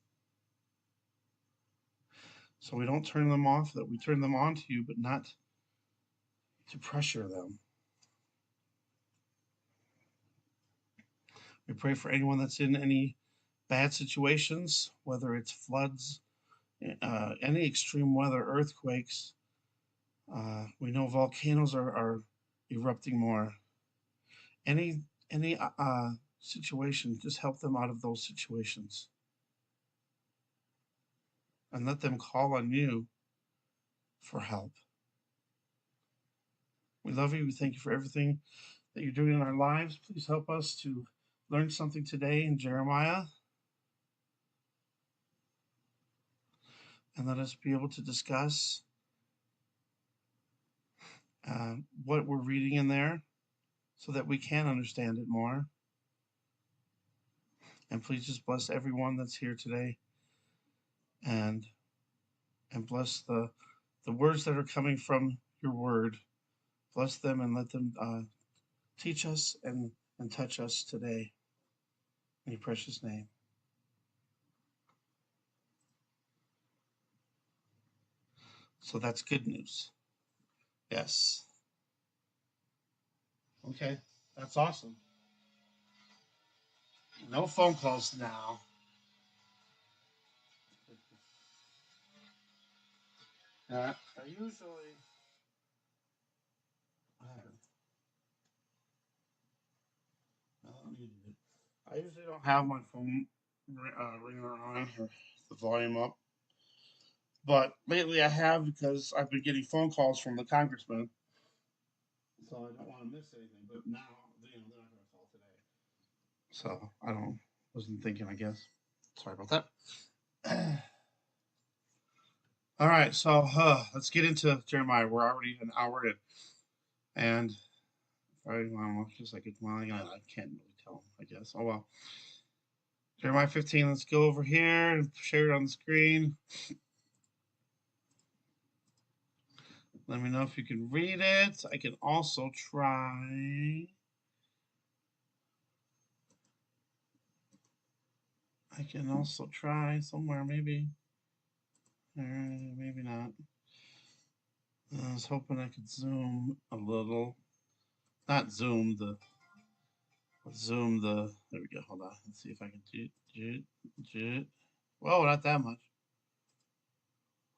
So we don't turn them off, that we turn them on to you, but not to pressure them. We pray for anyone that's in any bad situations, whether it's floods, any extreme weather, earthquakes. We know volcanoes are erupting more. Any situation, just help them out of those situations. And let them call on you for help. We love you. We thank you for everything that you're doing in our lives. Please help us to learn something today in Jeremiah. And let us be able to discuss what we're reading in there so that we can understand it more. And please just bless everyone that's here today and bless the words that are coming from your word. Bless them and let them teach us and touch us today. In your precious name. So that's good news. Yes. Okay, that's awesome. No phone calls now. I usually. I usually don't have my phone ringing around or the volume up, but lately I have because I've been getting phone calls from the congressman, so I don't want to miss anything. But now, they're not going to call today, so I wasn't thinking. I guess. Sorry about that. All right, so let's get into Jeremiah. We're already an hour in, and I don't know, just like well, I can't really tell. I guess. Oh well. Jeremiah 15. Let's go over here and share it on the screen. Let me know if you can read it. I can also try. Somewhere maybe. Maybe not. I was hoping I could zoom a little. Not zoom the. Zoom the. There we go. Hold on. Let's see if I can do. Whoa, not that much.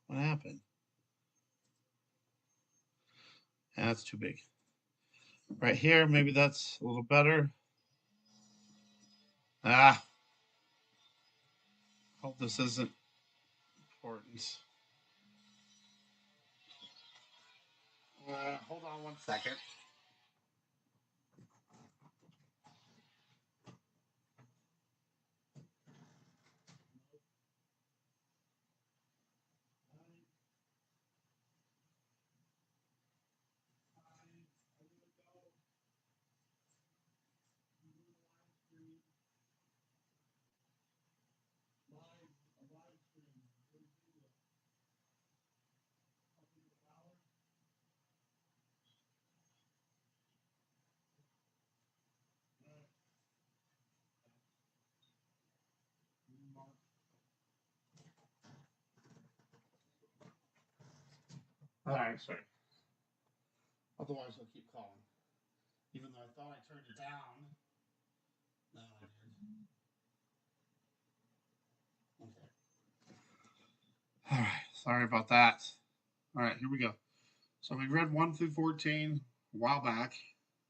What happened? Yeah, that's too big. Right here, maybe that's a little better. Ah, hope this isn't important. Hold on 1 second. All right, sorry. Otherwise, I'll keep calling. Even though I thought I turned it down. No, I did. Okay. All right. Sorry about that. All right, here we go. So we read 1 through 14 a while back,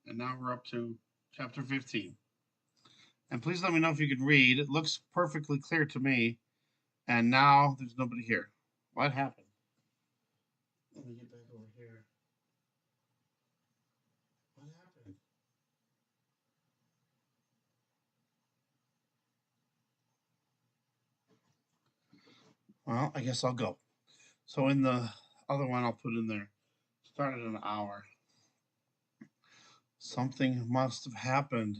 and now we're up to chapter 15. And please let me know if you can read. It looks perfectly clear to me. And now there's nobody here. What happened? Let me get back over here. What happened? Well, I guess I'll go. So in the other one, I'll put in there. Started an hour. Something must have happened.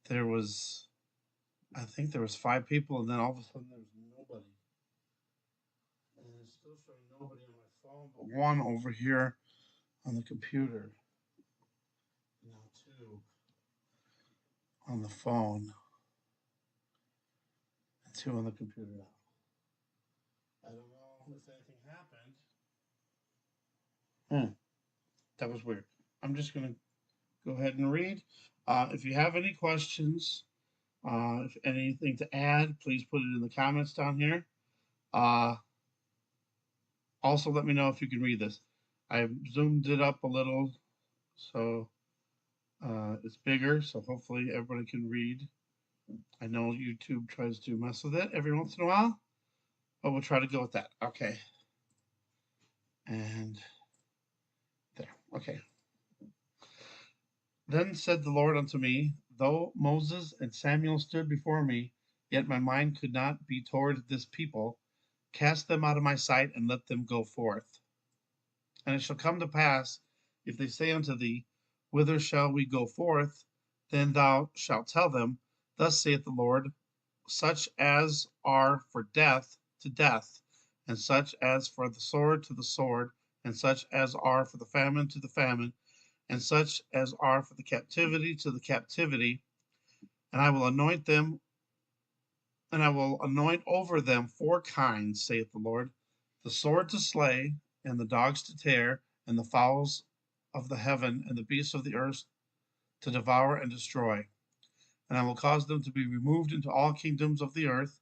There was, I think there was 5 people, and then all of a sudden there was nobody. And it's still showing nobody on my phone, but one over here on the computer. Now 2 on the phone, and 2 on the computer now. I don't know if anything happened. That was weird. I'm just gonna go ahead and read. If you have any questions, if anything to add, please put it in the comments down here. Uh, also, let me know if you can read this. I zoomed it up a little, so it's bigger, so hopefully everybody can read. I know YouTube tries to mess with it every once in a while, but we'll try to go with that. Okay. And there. Okay. Then said the Lord unto me, though Moses and Samuel stood before me, yet my mind could not be toward this people. Cast them out of my sight, and let them go forth. And it shall come to pass, if they say unto thee, whither shall we go forth? Then thou shalt tell them, thus saith the Lord, such as are for death to death, and such as for the sword to the sword, and such as are for the famine to the famine, and such as are for the captivity to the captivity. And I will anoint them, and I will anoint over them 4 kinds, saith the Lord, the sword to slay, and the dogs to tear, and the fowls of the heaven, and the beasts of the earth to devour and destroy. And I will cause them to be removed into all kingdoms of the earth,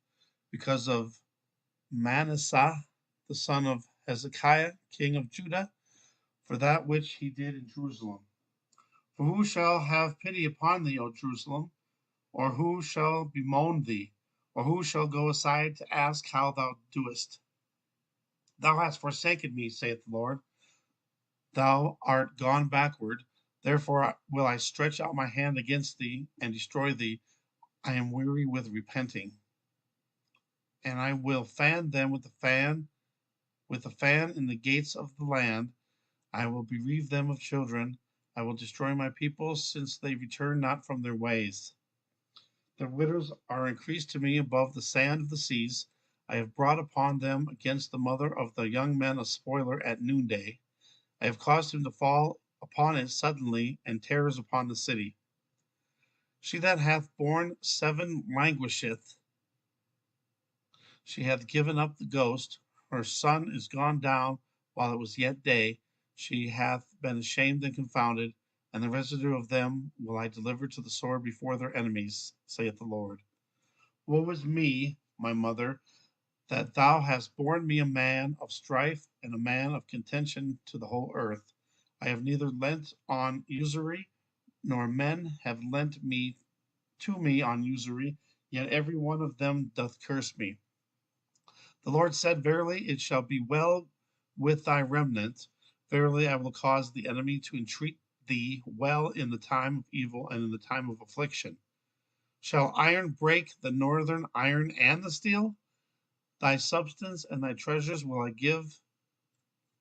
because of Manasseh, the son of Hezekiah, king of Judah, for that which he did in Jerusalem. For who shall have pity upon thee, O Jerusalem? Or who shall bemoan thee? Or who shall go aside to ask how thou doest? Thou hast forsaken me, saith the Lord. Thou art gone backward. Therefore will I stretch out my hand against thee and destroy thee. I am weary with repenting. And I will fan them with a fan in the gates of the land. I will bereave them of children. I will destroy my people, since they return not from their ways. Their widows are increased to me above the sand of the seas. I have brought upon them against the mother of the young men a spoiler at noonday. I have caused him to fall upon it suddenly, and terrors upon the city. She that hath borne 7 languisheth. She hath given up the ghost. her sun is gone down while it was yet day. She hath been ashamed and confounded, and the residue of them will I deliver to the sword before their enemies, saith the Lord. Woe is me, my mother, that thou hast borne me a man of strife and a man of contention to the whole earth. I have neither lent on usury, nor men have lent me to me on usury, yet every one of them doth curse me. The Lord said, Verily it shall be well with thy remnant. Verily I will cause the enemy to entreat thee well in the time of evil and in the time of affliction. Shall iron break the northern iron and the steel? Thy substance and thy treasures will I give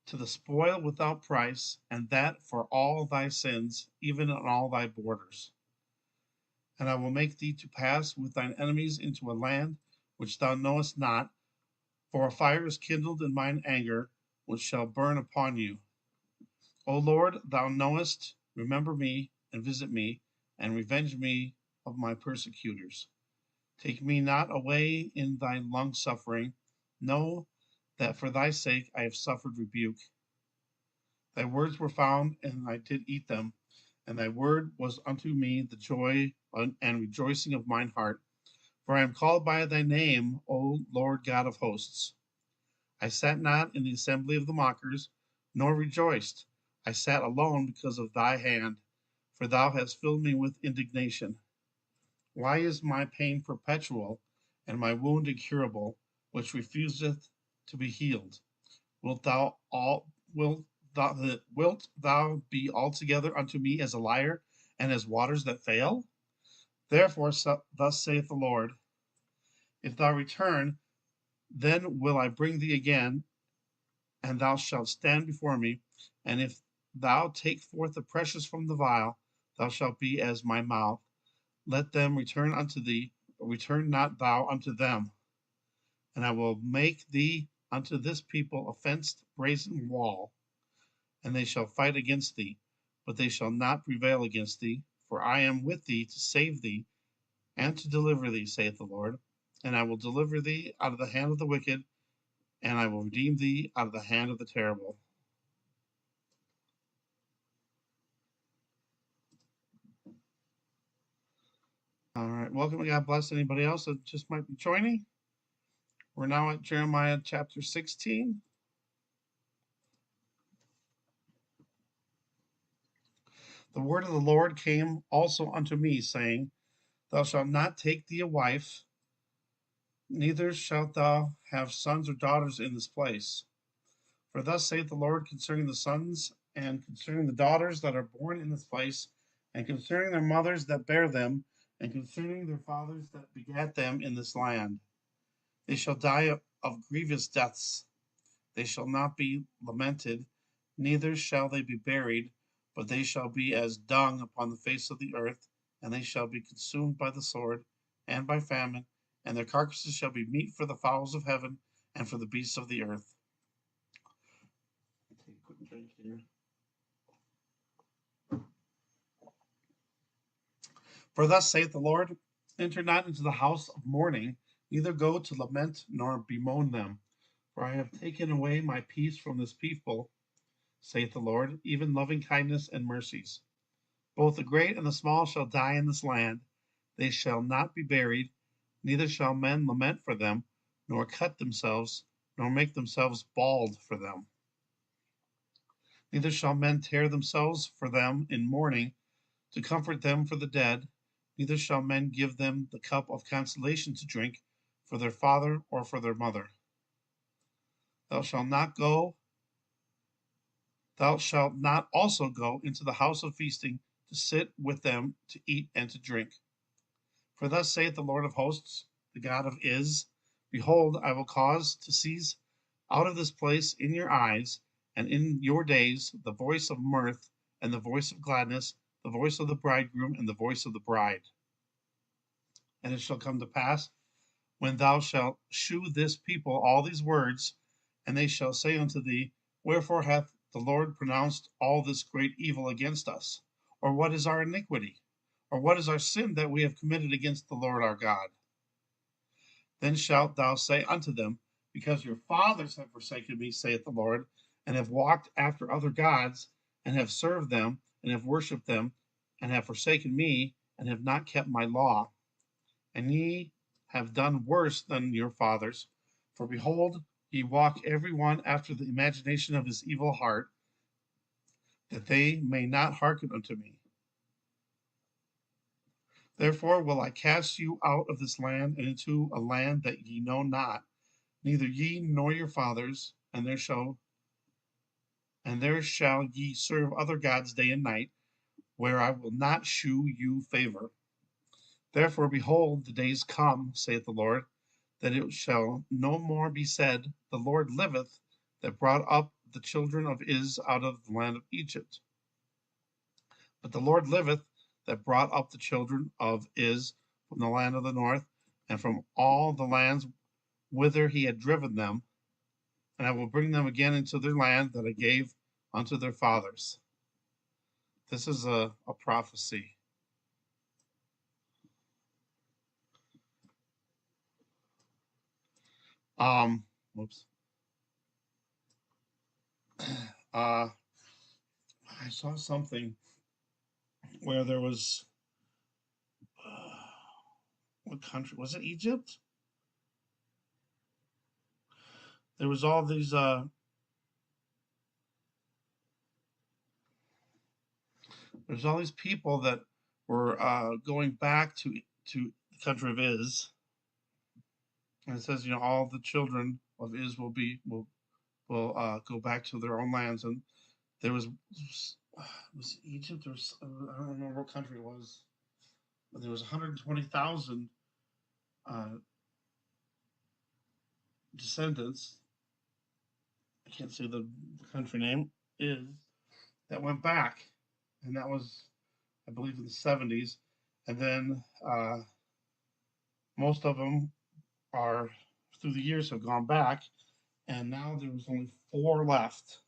to the spoil without price, and that for all thy sins, even in all thy borders. And I will make thee to pass with thine enemies into a land which thou knowest not, for a fire is kindled in mine anger, which shall burn upon you. O Lord, thou knowest, remember me, and visit me, and revenge me of my persecutors. Take me not away in thy long suffering. Know that for thy sake I have suffered rebuke. Thy words were found, and I did eat them, and thy word was unto me the joy and rejoicing of mine heart. For I am called by thy name, O Lord God of hosts. I sat not in the assembly of the mockers, nor rejoiced. I sat alone because of thy hand, for thou hast filled me with indignation. Why is my pain perpetual, and my wound incurable, which refuseth to be healed? Wilt thou be altogether unto me as a liar, and as waters that fail? Therefore thus saith the Lord, if thou return, then will I bring thee again, and thou shalt stand before me. And if thou take forth the precious from the vial, thou shalt be as my mouth. Let them return unto thee, but return not thou unto them. And I will make thee unto this people a fenced brazen wall, and they shall fight against thee, but they shall not prevail against thee, for I am with thee to save thee and to deliver thee, saith the Lord. And I will deliver thee out of the hand of the wicked, and I will redeem thee out of the hand of the terrible. All right, welcome and God bless anybody else that just might be joining. We're now at Jeremiah chapter 16. The word of the Lord came also unto me, saying, Thou shalt not take thee a wife, neither shalt thou have sons or daughters in this place. For thus saith the Lord concerning the sons and concerning the daughters that are born in this place, and concerning their mothers that bear them, and concerning their fathers that begat them in this land. They shall die of grievous deaths. They shall not be lamented, neither shall they be buried, but they shall be as dung upon the face of the earth, and they shall be consumed by the sword and by famine, and their carcasses shall be meat for the fowls of heaven and for the beasts of the earth. Take a quick drink here. For thus saith the Lord, enter not into the house of mourning, neither go to lament nor bemoan them. For I have taken away my peace from this people, saith the Lord, even loving kindness and mercies. Both the great and the small shall die in this land. They shall not be buried, neither shall men lament for them, nor cut themselves, nor make themselves bald for them. Neither shall men tear themselves for them in mourning, to comfort them for the dead, neither shall men give them the cup of consolation to drink for their father or for their mother. Thou shalt not also go into the house of feasting to sit with them to eat and to drink. For thus saith the Lord of hosts, the God of Behold, I will cause to cease out of this place in your eyes and in your days the voice of mirth and the voice of gladness, the voice of the bridegroom and the voice of the bride. And it shall come to pass, when thou shalt shew this people all these words, and they shall say unto thee, Wherefore hath the Lord pronounced all this great evil against us? Or what is our iniquity? Or what is our sin that we have committed against the Lord our God? Then shalt thou say unto them, because your fathers have forsaken me, saith the Lord, and have walked after other gods, and have served them, and have worshipped them, and have forsaken me, and have not kept my law. And ye have done worse than your fathers. For behold, ye walk every one after the imagination of his evil heart, that they may not hearken unto me. Therefore will I cast you out of this land, and into a land that ye know not, neither ye nor your fathers, and there shall ye serve other gods day and night, where I will not shew you favor. Therefore, behold, the days come, saith the Lord, that it shall no more be said, The Lord liveth, that brought up the children of Is out of the land of Egypt. But the Lord liveth, that brought up the children of Is from the land of the north, and from all the lands whither he had driven them, and I will bring them again into their land that I gave unto their fathers. This is a prophecy. Whoops. I saw something where there was, what country was it? Egypt? There was all these there's all these people that were going back to the country of Is, and it says, all the children of Is will go back to their own lands. And there was Egypt, or I don't remember what country it was, but there was 120,000 descendants. I can't say the country name is, that went back, and that was, I believe, in the 70s. And then most of them are, through the years, have gone back, and now there was only 4 left.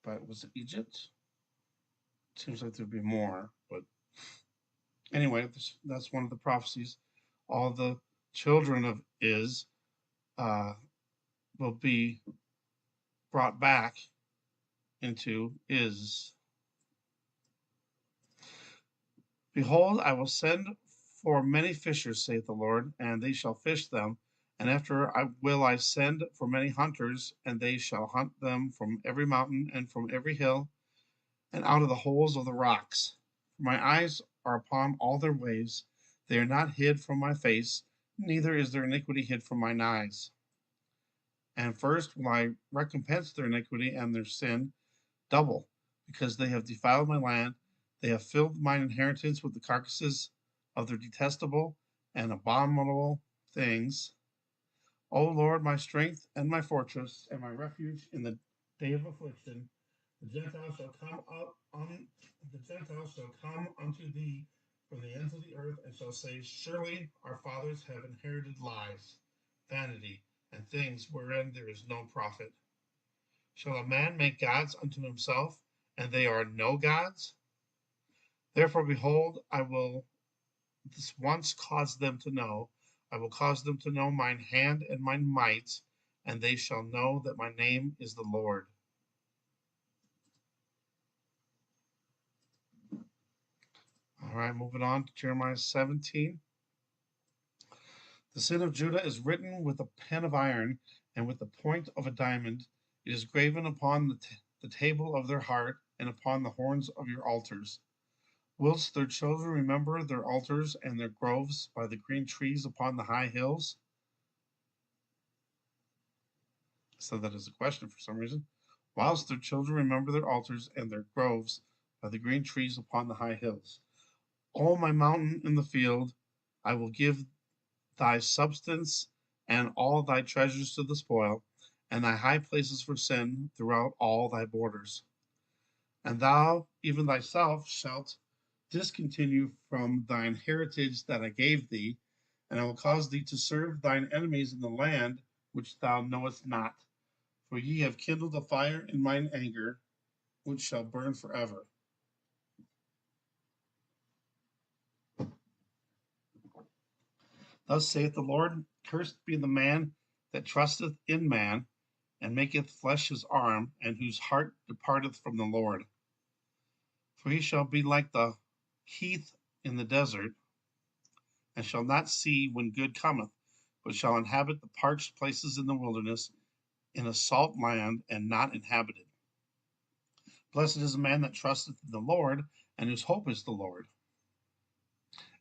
But was it Egypt? Seems like there'd be more, but anyway, that's one of the prophecies. All the children of Is will be brought back into Is. Behold, I will send for many fishers, saith the Lord, and they shall fish them. And after I send for many hunters, and they shall hunt them from every mountain and from every hill, and out of the holes of the rocks. For my eyes are upon all their ways. They are not hid from my face, neither is their iniquity hid from mine eyes. And first will I recompense their iniquity and their sin double, because they have defiled my land. They have filled mine inheritance with the carcasses of their detestable and abominable things. O Lord, my strength and my fortress, and my refuge in the day of affliction, the Gentiles shall come unto thee from the ends of the earth, and shall say, Surely our fathers have inherited lies, vanity, and things wherein there is no profit. Shall a man make gods unto himself, and they are no gods? Therefore, behold, I will this once cause them to know. I will cause them to know mine hand and mine might, and they shall know that my name is the Lord. All right, moving on to Jeremiah 17. The sin of Judah is written with a pen of iron, and with the point of a diamond. It is graven upon the table of their heart, and upon the horns of your altars. Whilst their children remember their altars and their groves by the green trees upon the high hills. I said that as a question for some reason. Whilst their children remember their altars and their groves by the green trees upon the high hills. O my mountain in the field, I will give thy substance and all thy treasures to the spoil, and thy high places for sin throughout all thy borders. And thou, even thyself, shalt discontinue from thine heritage that I gave thee, and I will cause thee to serve thine enemies in the land which thou knowest not. For ye have kindled a fire in mine anger, which shall burn forever. Thus saith the Lord, Cursed be the man that trusteth in man, and maketh flesh his arm, and whose heart departeth from the Lord. For he shall be like the heath in the desert, and shall not see when good cometh, but shall inhabit the parched places in the wilderness, in a salt land and not inhabited. Blessed is the man that trusteth in the Lord, and whose hope is the Lord,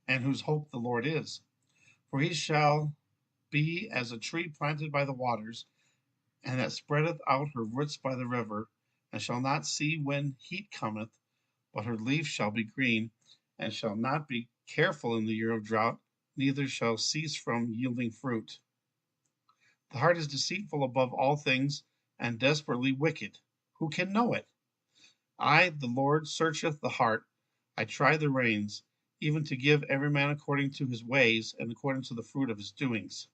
and whose hope the Lord is. For he shall be as a tree planted by the waters, and that spreadeth out her roots by the river, and shall not see when heat cometh, but her leaf shall be green, and shall not be careful in the year of drought, neither shall cease from yielding fruit. The heart is deceitful above all things, and desperately wicked. Who can know it? I, the Lord, searcheth the heart. I try the reins, even to give every man according to his ways, and according to the fruit of his doings.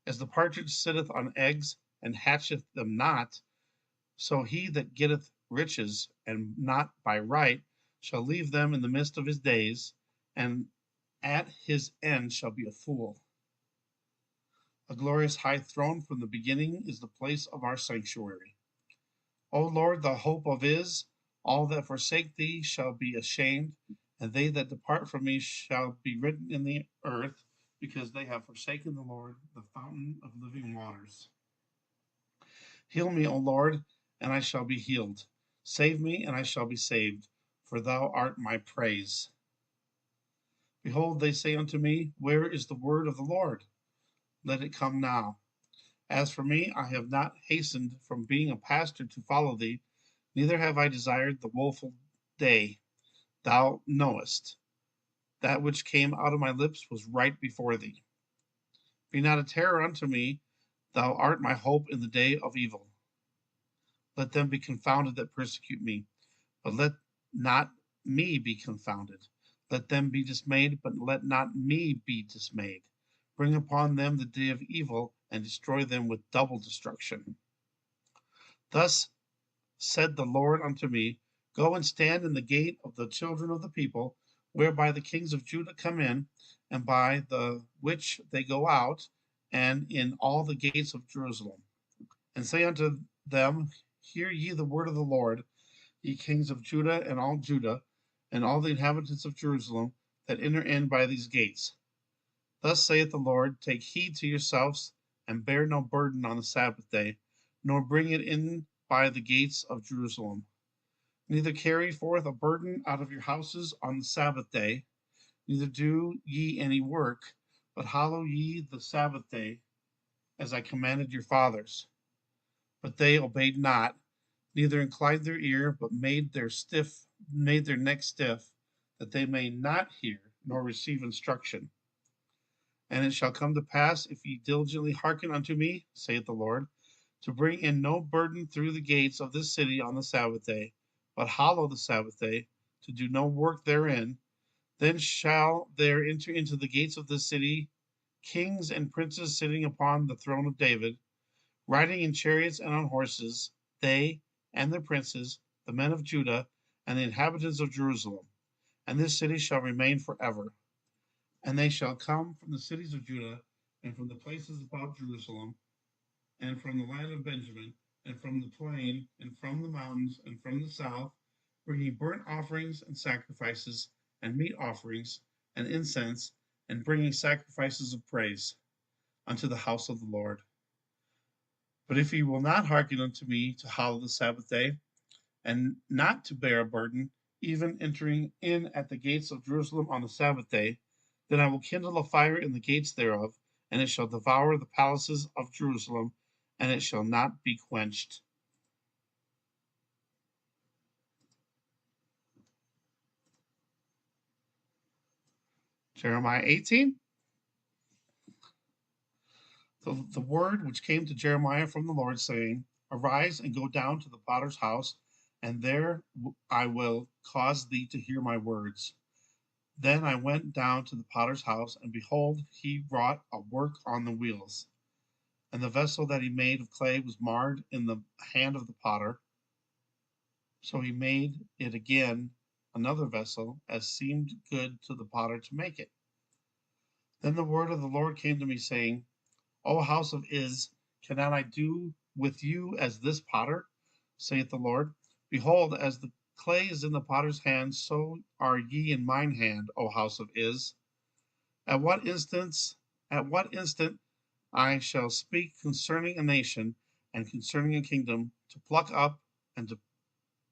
As the partridge sitteth on eggs, and hatcheth them not, so he that getteth riches, and not by right, shall leave them in the midst of his days, and at his end shall be a fool. A glorious high throne from the beginning is the place of our sanctuary. O Lord, the hope of is, all that forsake thee shall be ashamed, and they that depart from me shall be written in the earth, because they have forsaken the Lord, the fountain of living waters. Heal me, O Lord, and I shall be healed. Save me, and I shall be saved, for thou art my praise. Behold, they say unto me, where is the word of the Lord? Let it come now. As for me, I have not hastened from being a pastor to follow thee, neither have I desired the woeful day. Thou knowest. That which came out of my lips was right before thee. Be not a terror unto me, thou art my hope in the day of evil. Let them be confounded that persecute me, but let not me be confounded. Let them be dismayed, but let not me be dismayed. Bring upon them the day of evil, and destroy them with double destruction. Thus said the Lord unto me, Go and stand in the gate of the children of the people, whereby the kings of Judah come in, and by the which they go out, and in all the gates of Jerusalem. And say unto them, Hear ye the word of the Lord, ye kings of Judah, and all the inhabitants of Jerusalem, that enter in by these gates. Thus saith the Lord, Take heed to yourselves, and bear no burden on the Sabbath day, nor bring it in by the gates of Jerusalem. Neither carry forth a burden out of your houses on the Sabbath day, neither do ye any work, but hallow ye the Sabbath day, as I commanded your fathers. But they obeyed not, neither inclined their ear, but made their neck stiff, that they may not hear, nor receive instruction. And it shall come to pass, if ye diligently hearken unto me, saith the Lord, to bring in no burden through the gates of this city on the Sabbath day, but hallow the Sabbath day, to do no work therein, then shall there enter into the gates of this city kings and princes sitting upon the throne of David, riding in chariots and on horses, they and their princes, the men of Judah, and the inhabitants of Jerusalem. And this city shall remain forever. And they shall come from the cities of Judah, and from the places about Jerusalem, and from the land of Benjamin, and from the plain, and from the mountains, and from the south, bringing burnt offerings and sacrifices, and meat offerings, and incense, and bringing sacrifices of praise unto the house of the Lord. But if ye will not hearken unto me to hallow the Sabbath day, and not to bear a burden, even entering in at the gates of Jerusalem on the Sabbath day, then I will kindle a fire in the gates thereof, and it shall devour the palaces of Jerusalem, and it shall not be quenched. Jeremiah 18. The word which came to Jeremiah from the Lord, saying, Arise and go down to the potter's house, and there I will cause thee to hear my words. Then I went down to the potter's house, and behold, he wrought a work on the wheels. And the vessel that he made of clay was marred in the hand of the potter. So he made it again another vessel, as seemed good to the potter to make it. Then the word of the Lord came to me, saying, O house of Iz, cannot I do with you as this potter? Saith the Lord. Behold, as the clay is in the potter's hand, so are ye in mine hand, O house of Iz. At what instant I shall speak concerning a nation and concerning a kingdom, to pluck up and to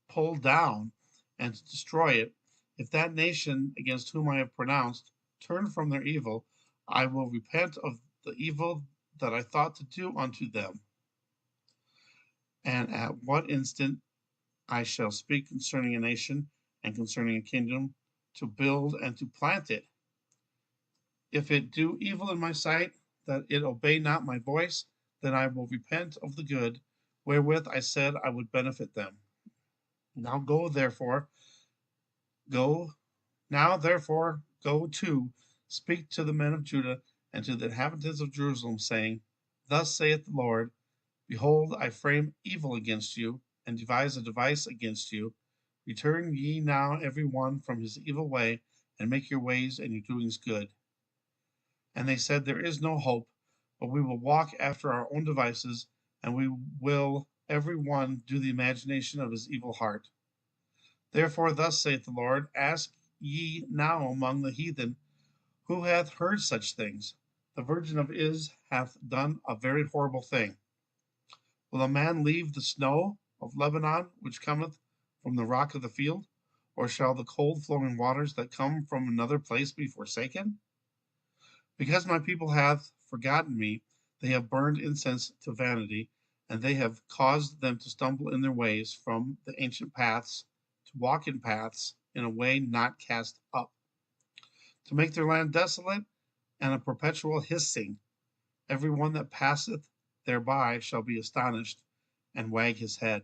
pull down and to destroy it. If that nation against whom I have pronounced turn from their evil, I will repent of the evil that I thought to do unto them. And at what instant I shall speak concerning a nation and concerning a kingdom, to build and to plant it. If it do evil in my sight, that it obey not my voice, then I will repent of the good wherewith I said I would benefit them. Now therefore, go to, speak to the men of Judah and to the inhabitants of Jerusalem, saying, Thus saith the Lord, Behold, I frame evil against you, and devise a device against you. Return ye now every one from his evil way, and make your ways and your doings good. And they said, There is no hope, but we will walk after our own devices, and we will every one do the imagination of his evil heart. Therefore, thus saith the Lord, Ask ye now among the heathen, who hath heard such things? The virgin of Iz hath done a very horrible thing. Will a man leave the snow of Lebanon, which cometh from the rock of the field? Or shall the cold flowing waters that come from another place be forsaken? Because my people hath forgotten me, they have burned incense to vanity, and they have caused them to stumble in their ways from the ancient paths, to walk in paths in a way not cast up, to make their land desolate and a perpetual hissing. Every one that passeth thereby shall be astonished and wag his head.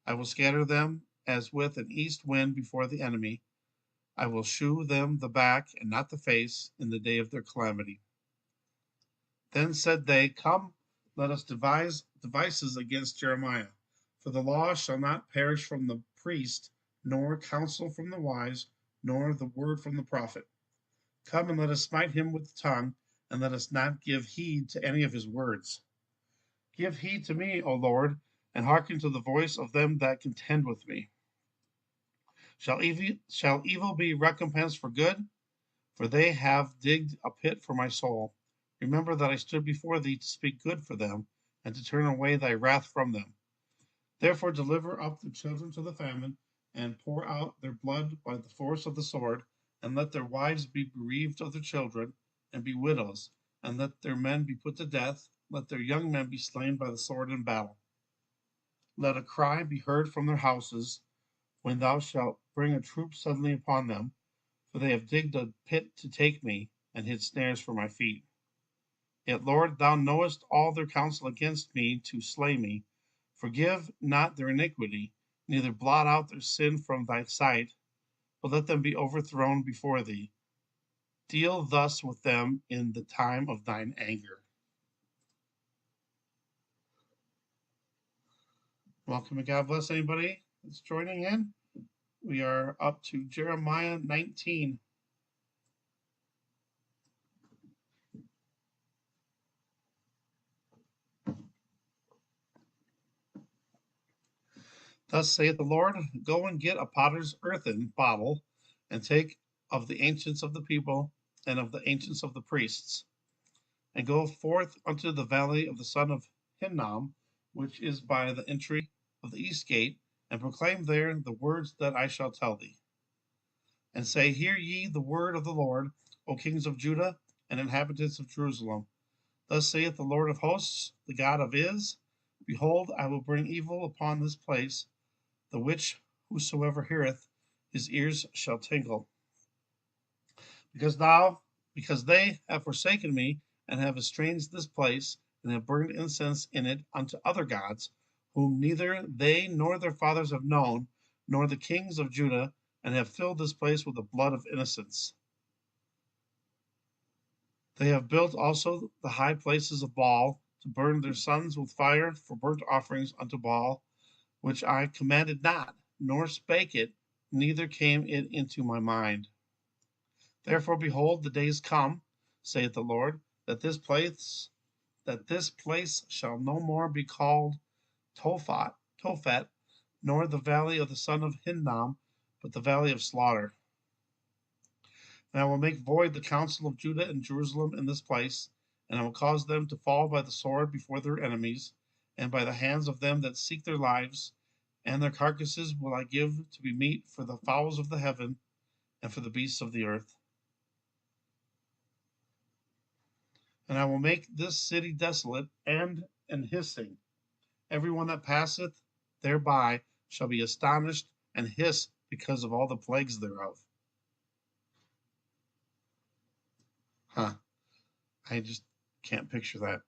I will scatter them as with an east wind before the enemy. I will shew them the back and not the face in the day of their calamity. Then said they, Come, let us devise devices against Jeremiah. For the law shall not perish from the priest, nor counsel from the wise, nor the word from the prophet. Come and let us smite him with the tongue, and let us not give heed to any of his words. Give heed to me, O Lord, and hearken to the voice of them that contend with me. Shall evil be recompensed for good? For they have digged a pit for my soul. Remember that I stood before thee to speak good for them, and to turn away thy wrath from them. Therefore deliver up the children to the famine, and pour out their blood by the force of the sword, and let their wives be bereaved of their children, and be widows, and let their men be put to death, let their young men be slain by the sword in battle. Let a cry be heard from their houses, when thou shalt bring a troop suddenly upon them, for they have digged a pit to take me, and hid snares for my feet. Yet, Lord, thou knowest all their counsel against me to slay me. Forgive not their iniquity, neither blot out their sin from thy sight, but let them be overthrown before thee. Deal thus with them in the time of thine anger. Welcome and God bless anybody that's joining in. We are up to Jeremiah 19. Thus saith the Lord, Go and get a potter's earthen bottle, and take of the ancients of the people, and of the ancients of the priests, and go forth unto the valley of the son of Hinnom, which is by the entry of the east gate, and proclaim there the words that I shall tell thee. And say, Hear ye the word of the Lord, O kings of Judah, and inhabitants of Jerusalem. Thus saith the Lord of hosts, the God of Iz, Behold, I will bring evil upon this place, the which whosoever heareth, his ears shall tingle. Because they have forsaken me, and have estranged this place, and have burned incense in it unto other gods, whom neither they nor their fathers have known, nor the kings of Judah, and have filled this place with the blood of innocents. They have built also the high places of Baal, to burn their sons with fire for burnt offerings unto Baal, which I commanded not, nor spake it, neither came it into my mind. Therefore, behold, the days come, saith the Lord, that this place shall no more be called Tophet, nor the valley of the son of Hinnom, but the valley of slaughter. And I will make void the counsel of Judah and Jerusalem in this place, and I will cause them to fall by the sword before their enemies, and by the hands of them that seek their lives, and their carcasses will I give to be meat for the fowls of the heaven, and for the beasts of the earth. And I will make this city desolate and hissing. Every one that passeth thereby shall be astonished and hiss because of all the plagues thereof. I just can't picture that.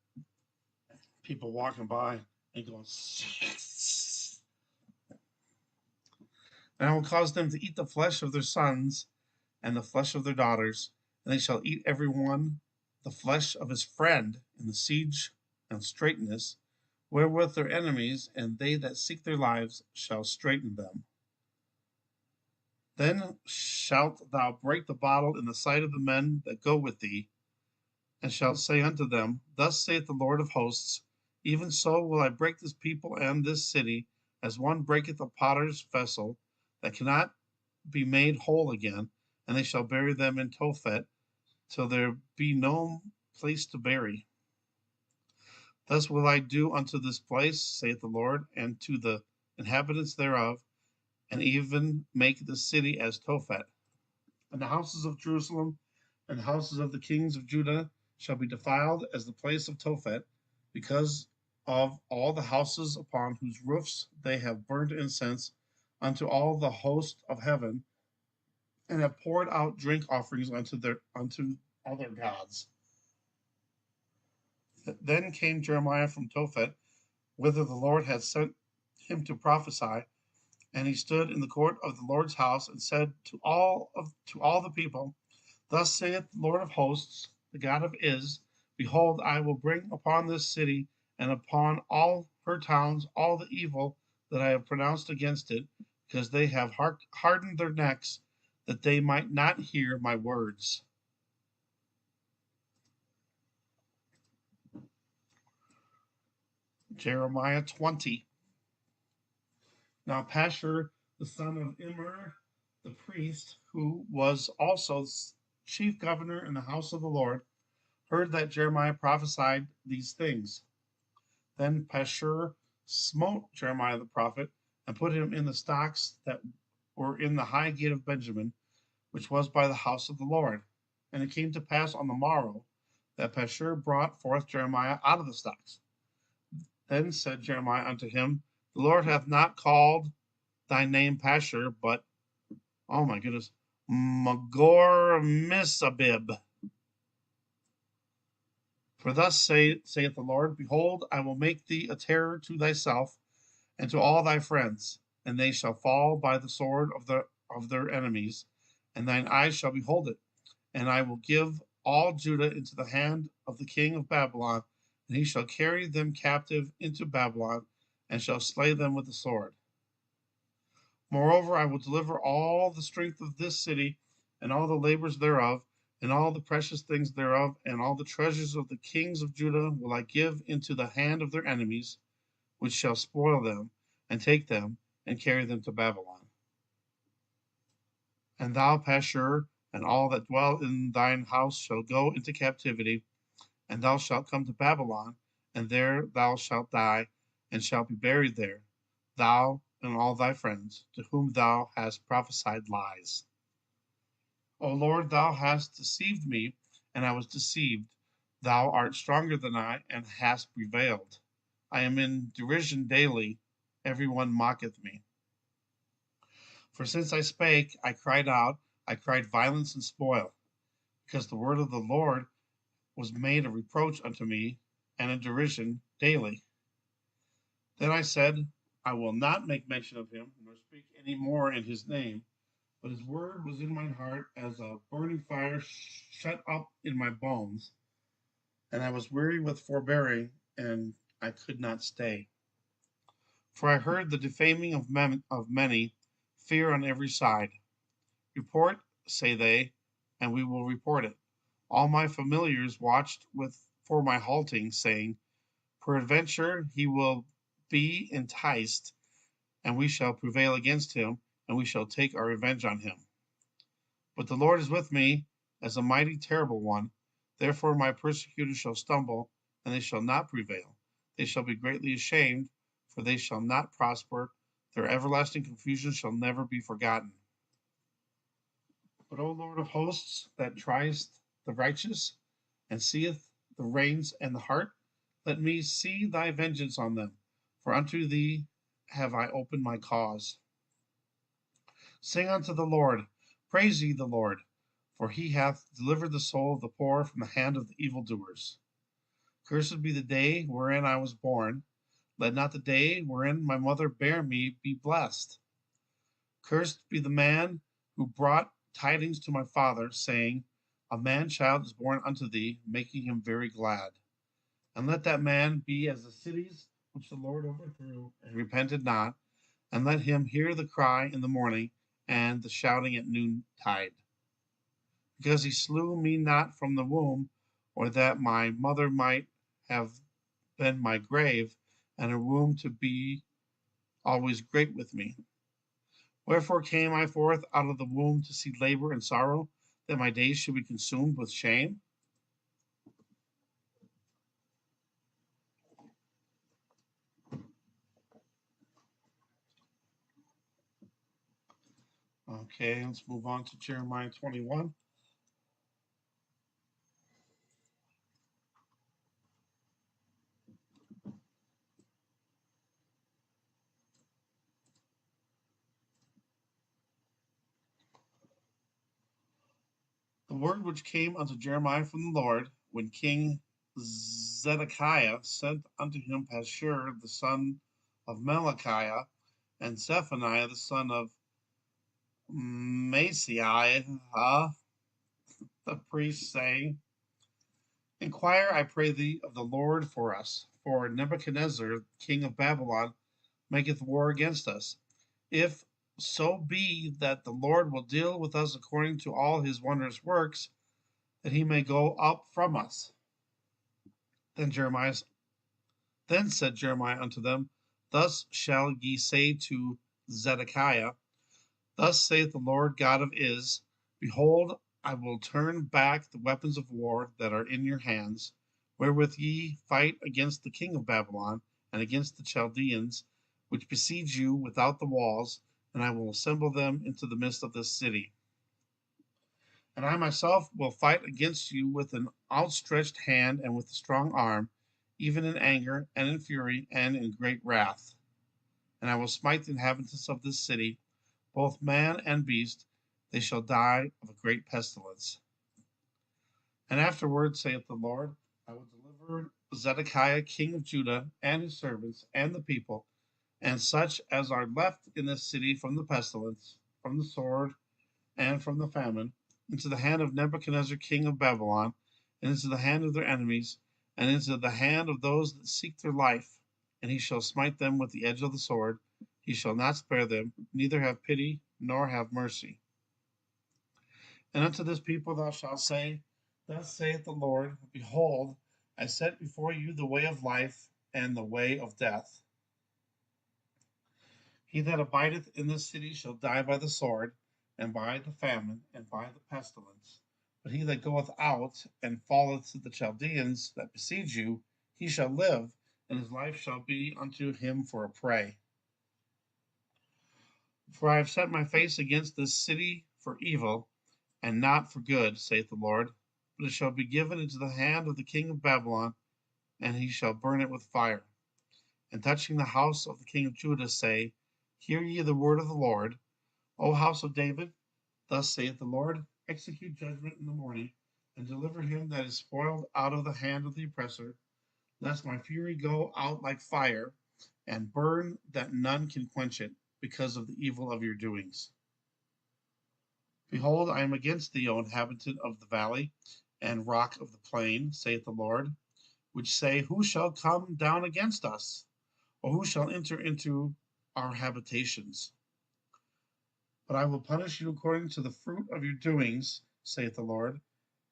People walking by and going, and I will cause them to eat the flesh of their sons and the flesh of their daughters, and they shall eat every one the flesh of his friend in the siege and straitness, wherewith their enemies and they that seek their lives shall straiten them. Then shalt thou break the bottle in the sight of the men that go with thee, and shalt say unto them, Thus saith the Lord of hosts, even so will I break this people and this city, as one breaketh a potter's vessel, that cannot be made whole again, and they shall bury them in Tophet, till there be no place to bury. Thus will I do unto this place, saith the Lord, and to the inhabitants thereof, and even make the city as Tophet. And the houses of Jerusalem and the houses of the kings of Judah shall be defiled as the place of Tophet, because of all the houses upon whose roofs they have burned incense unto all the host of heaven, and have poured out drink offerings unto other gods. Then came Jeremiah from Tophet, whither the Lord had sent him to prophesy, and he stood in the court of the Lord's house and said to all the people, Thus saith the Lord of hosts, the God of Is, Behold, I will bring upon this city and upon all her towns all the evil that I have pronounced against it, because they have hardened their necks, that they might not hear my words. Jeremiah 20. Now Pashur, the son of Immer, the priest, who was also chief governor in the house of the Lord, heard that Jeremiah prophesied these things. Then Pashur smote Jeremiah the prophet, and put him in the stocks that were in the high gate of Benjamin, which was by the house of the Lord. And it came to pass on the morrow that Pashur brought forth Jeremiah out of the stocks. Then said Jeremiah unto him, The Lord hath not called thy name Pashur, but, oh my goodness, Magor-Missabib. For thus saith the Lord, Behold, I will make thee a terror to thyself and to all thy friends, and they shall fall by the sword of their enemies, and thine eyes shall behold it. And I will give all Judah into the hand of the king of Babylon, and he shall carry them captive into Babylon, and shall slay them with the sword. Moreover, I will deliver all the strength of this city, and all the labors thereof, and all the precious things thereof, and all the treasures of the kings of Judah will I give into the hand of their enemies, which shall spoil them, and take them, and carry them to Babylon. And thou, Pashur, and all that dwell in thine house shall go into captivity, and thou shalt come to Babylon, and there thou shalt die, and shalt be buried there, thou and all thy friends, to whom thou hast prophesied lies. O Lord, thou hast deceived me, and I was deceived. Thou art stronger than I, and hast prevailed. I am in derision daily, every one mocketh me. For since I spake, I cried out, I cried violence and spoil, because the word of the Lord was made a reproach unto me, and a derision daily. Then I said, I will not make mention of him, nor speak any more in his name. But his word was in my heart as a burning fire shut up in my bones. And I was weary with forbearing, and I could not stay. For I heard the defaming of many, fear on every side. Report, say they, and we will report it. All my familiars watched for my halting, saying, peradventure he will be enticed, and we shall prevail against him, and we shall take our revenge on him. But the Lord is with me as a mighty terrible one. Therefore my persecutors shall stumble, and they shall not prevail. They shall be greatly ashamed, for they shall not prosper. Their everlasting confusion shall never be forgotten. But, O Lord of hosts, that triest the righteous, and seeth the reins and the heart, let me see thy vengeance on them, for unto thee have I opened my cause. Sing unto the Lord, praise ye the Lord, for he hath delivered the soul of the poor from the hand of the evildoers. Cursed be the day wherein I was born. Let not the day wherein my mother bare me be blessed. Cursed be the man who brought tidings to my father, saying, a man child is born unto thee, making him very glad. And let that man be as the cities which the Lord overthrew, and repented not, and let him hear the cry in the morning, and the shouting at noontide. Because he slew me not from the womb, or that my mother might have been my grave, and her womb to be always great with me. Wherefore came I forth out of the womb to see labor and sorrow, that my days should be consumed with shame? Okay, let's move on to Jeremiah 21. The word which came unto Jeremiah from the Lord, when King Zedekiah sent unto him Pashur the son of Malachiah, and Zephaniah the son of Maaseiah the priest, saying, inquire, I pray thee, of the Lord for us, for Nebuchadnezzar, king of Babylon, maketh war against us. If so be that the Lord will deal with us according to all his wondrous works, that he may go up from us. Then said Jeremiah unto them, thus shall ye say to Zedekiah, thus saith the Lord God of Is, behold, I will turn back the weapons of war that are in your hands, wherewith ye fight against the king of Babylon, and against the Chaldeans, which besiege you without the walls, and I will assemble them into the midst of this city. And I myself will fight against you with an outstretched hand and with a strong arm, even in anger, and in fury, and in great wrath. And I will smite the inhabitants of this city, both man and beast, they shall die of a great pestilence. And afterward, saith the Lord, I will deliver Zedekiah king of Judah, and his servants, and the people, and such as are left in this city from the pestilence, from the sword, and from the famine, into the hand of Nebuchadnezzar king of Babylon, and into the hand of their enemies, and into the hand of those that seek their life. And he shall smite them with the edge of the sword. He shall not spare them, neither have pity, nor have mercy. And unto this people thou shalt say, thus saith the Lord, behold, I set before you the way of life, and the way of death. He that abideth in this city shall die by the sword, and by the famine, and by the pestilence. But he that goeth out, and falleth to the Chaldeans that besiege you, he shall live, and his life shall be unto him for a prey. For I have set my face against this city for evil, and not for good, saith the Lord. But it shall be given into the hand of the king of Babylon, and he shall burn it with fire. And touching the house of the king of Judah, say, hear ye the word of the Lord. O house of David, thus saith the Lord, execute judgment in the morning, and deliver him that is spoiled out of the hand of the oppressor, lest my fury go out like fire, and burn that none can quench it, because of the evil of your doings. Behold, I am against thee, O inhabitant of the valley, and rock of the plain, saith the Lord, which say, who shall come down against us? Or who shall enter into our habitations? But I will punish you according to the fruit of your doings, saith the Lord,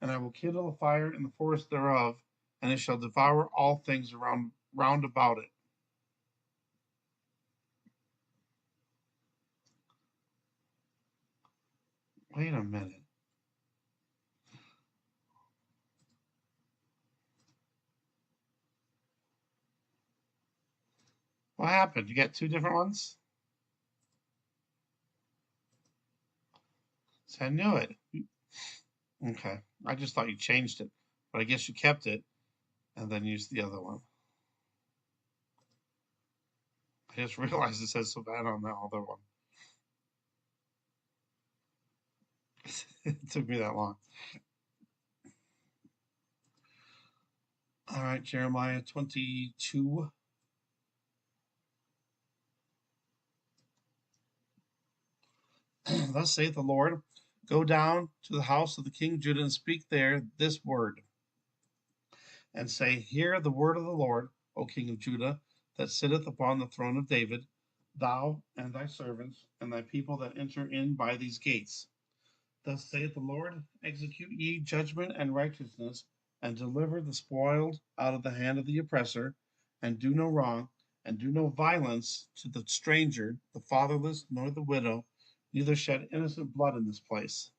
And I will kindle a fire in the forest thereof, and it shall devour all things round about it. Wait a minute. What happened? You got two different ones? See, I knew it. Okay. I just thought you changed it, but I guess you kept it and then used the other one. I just realized it says so bad on the other one. It took me that long. All right, Jeremiah 22. Thus saith the Lord, go down to the house of the king of Judah and speak there this word, and say, hear the word of the Lord, O king of Judah, that sitteth upon the throne of David, thou and thy servants, and thy people that enter in by these gates. Thus saith the Lord, execute ye judgment and righteousness, and deliver the spoiled out of the hand of the oppressor, and do no wrong, and do no violence to the stranger, the fatherless, nor the widow, neither shed innocent blood in this place.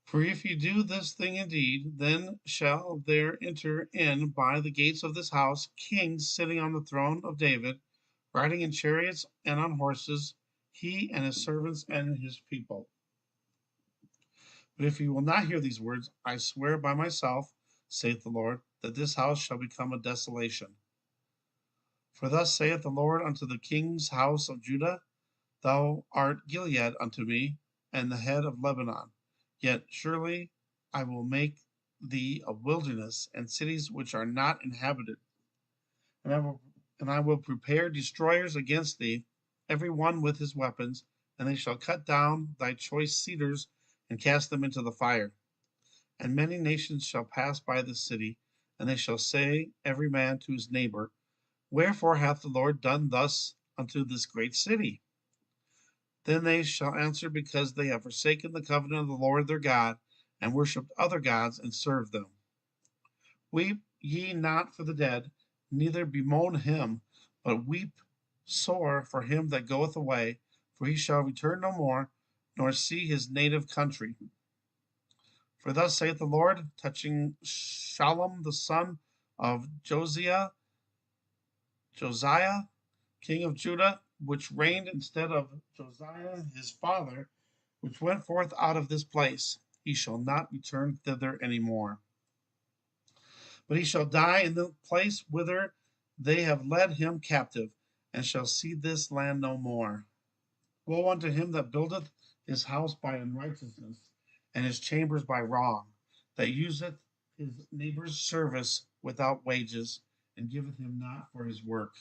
For if you do this thing indeed, then shall there enter in by the gates of this house kings sitting on the throne of David, riding in chariots and on horses, he and his servants and his people. But if you will not hear these words, I swear by myself, saith the Lord, that this house shall become a desolation. For thus saith the Lord unto the king's house of Judah, thou art Gilead unto me, and the head of Lebanon. Yet surely I will make thee a wilderness, and cities which are not inhabited. And I will prepare destroyers against thee, every one with his weapons, and they shall cut down thy choice cedars and cast them into the fire. And many nations shall pass by this city, and they shall say every man to his neighbor, wherefore hath the Lord done thus unto this great city? Then they shall answer, because they have forsaken the covenant of the Lord their God, and worshipped other gods, and served them. Weep ye not for the dead, neither bemoan him, but weep sore for him that goeth away, for he shall return no more, nor see his native country. For thus saith the Lord, touching Shallum the son of Josiah, king of Judah, which reigned instead of Josiah his father, which went forth out of this place. He shall not return thither any more, but he shall die in the place whither they have led him captive, and shall see this land no more. Woe unto him that buildeth his house by unrighteousness, and his chambers by wrong, that useth his neighbor's service without wages, and giveth him not for his work.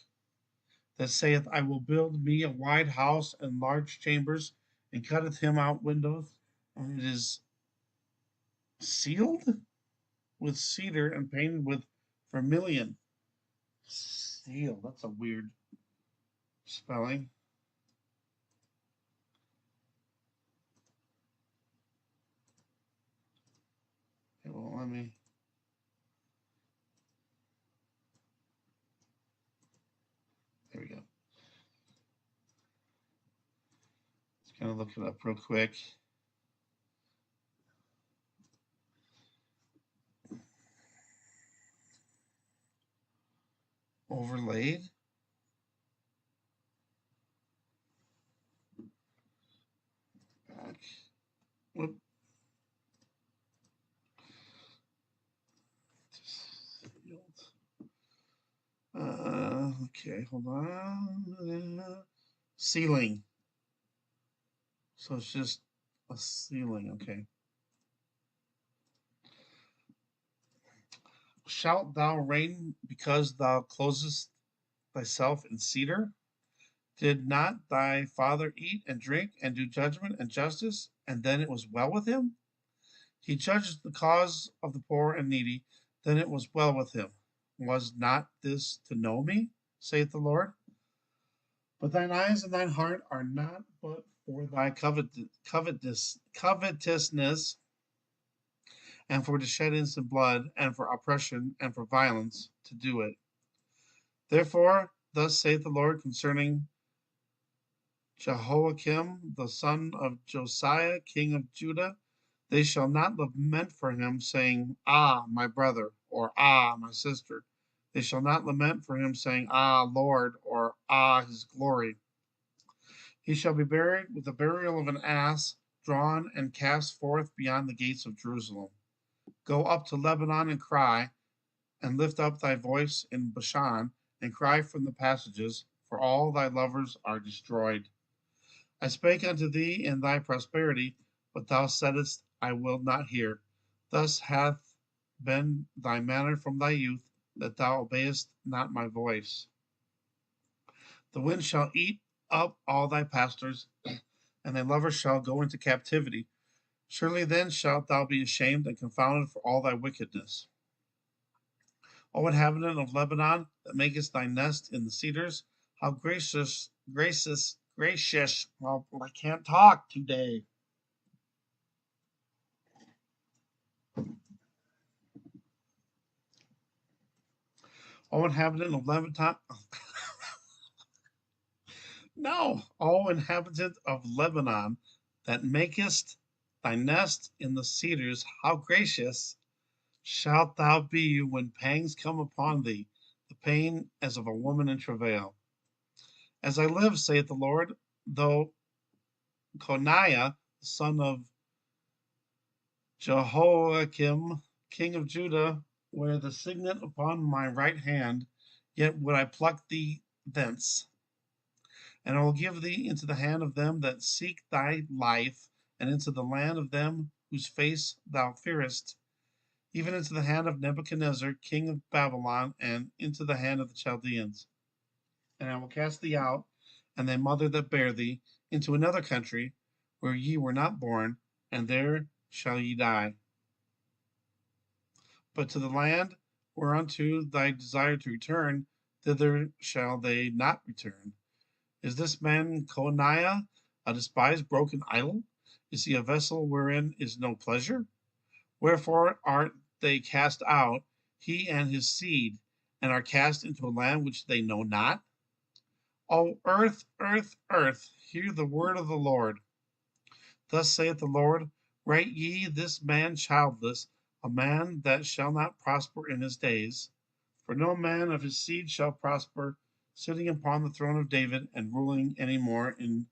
That saith, I will build me a wide house and large chambers, and cutteth him out windows, and it is sealed with cedar and painted with vermilion. Seal, that's a weird spelling. It won't let me. There we go. Just gonna look it up real quick. Overlaid. Back. Whoop. Okay, hold on. Ceiling. So it's just a ceiling, okay. Shalt thou reign because thou closest thyself in cedar? Did not thy father eat and drink and do judgment and justice, and then it was well with him? He judged the cause of the poor and needy, then it was well with him. Was not this to know me, saith the Lord? But thine eyes and thine heart are not but for thy covetousness, and for to shed innocent blood, and for oppression, and for violence, to do it. Therefore, thus saith the Lord concerning Jehoiakim, the son of Josiah, king of Judah, they shall not lament for him, saying, Ah, my brother, or Ah, my sister. They shall not lament for him, saying, Ah, Lord, or Ah, his glory. He shall be buried with the burial of an ass, drawn and cast forth beyond the gates of Jerusalem. Go up to Lebanon and cry, and lift up thy voice in Bashan, and cry from the passages, for all thy lovers are destroyed. I spake unto thee in thy prosperity, but thou saidst, I will not hear. Thus hath been thy manner from thy youth, that thou obeyest not my voice. The wind shall eat up all thy pastors, and thy lovers shall go into captivity. Surely then shalt thou be ashamed and confounded for all thy wickedness. O inhabitant of Lebanon, that makest thy nest in the cedars, how gracious. Well, I can't talk today. O inhabitant of Lebanon, no, O inhabitant of Lebanon, that makest thy nest in the cedars, how gracious shalt thou be when pangs come upon thee, the pain as of a woman in travail. As I live, saith the Lord, though Coniah, the son of Jehoiakim, king of Judah, wear the signet upon my right hand, yet would I pluck thee thence. And I will give thee into the hand of them that seek thy life, and into the land of them whose face thou fearest, even into the hand of Nebuchadnezzar, king of Babylon, and into the hand of the Chaldeans. And I will cast thee out, and thy mother that bare thee, into another country, where ye were not born, and there shall ye die. But to the land whereunto thy desire to return, thither shall they not return. Is this man Coniah a despised broken idol? Is he a vessel wherein is no pleasure? Wherefore are they cast out, he and his seed, and are cast into a land which they know not? O earth, earth, earth, hear the word of the Lord. Thus saith the Lord, write ye this man childless, a man that shall not prosper in his days. For no man of his seed shall prosper, sitting upon the throne of David and ruling any more in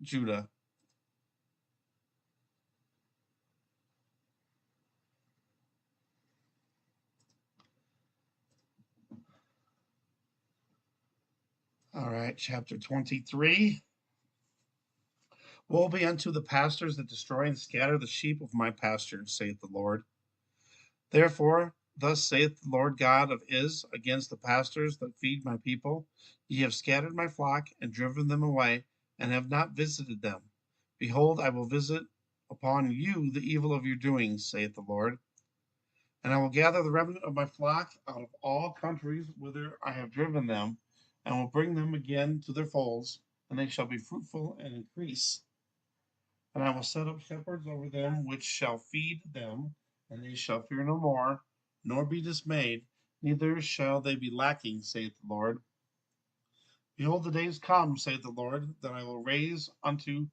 Judah. All right, chapter 23. Woe be unto the pastors that destroy and scatter the sheep of my pasture, saith the Lord. Therefore, thus saith the Lord God of Is against the pastors that feed my people: Ye have scattered my flock, and driven them away, and have not visited them. Behold, I will visit upon you the evil of your doings, saith the Lord. And I will gather the remnant of my flock out of all countries whither I have driven them, and will bring them again to their folds, and they shall be fruitful and increase. And I will set up shepherds over them which shall feed them, and they shall fear no more, nor be dismayed, neither shall they be lacking, saith the Lord. Behold, the days come, saith the Lord, that I will raise unto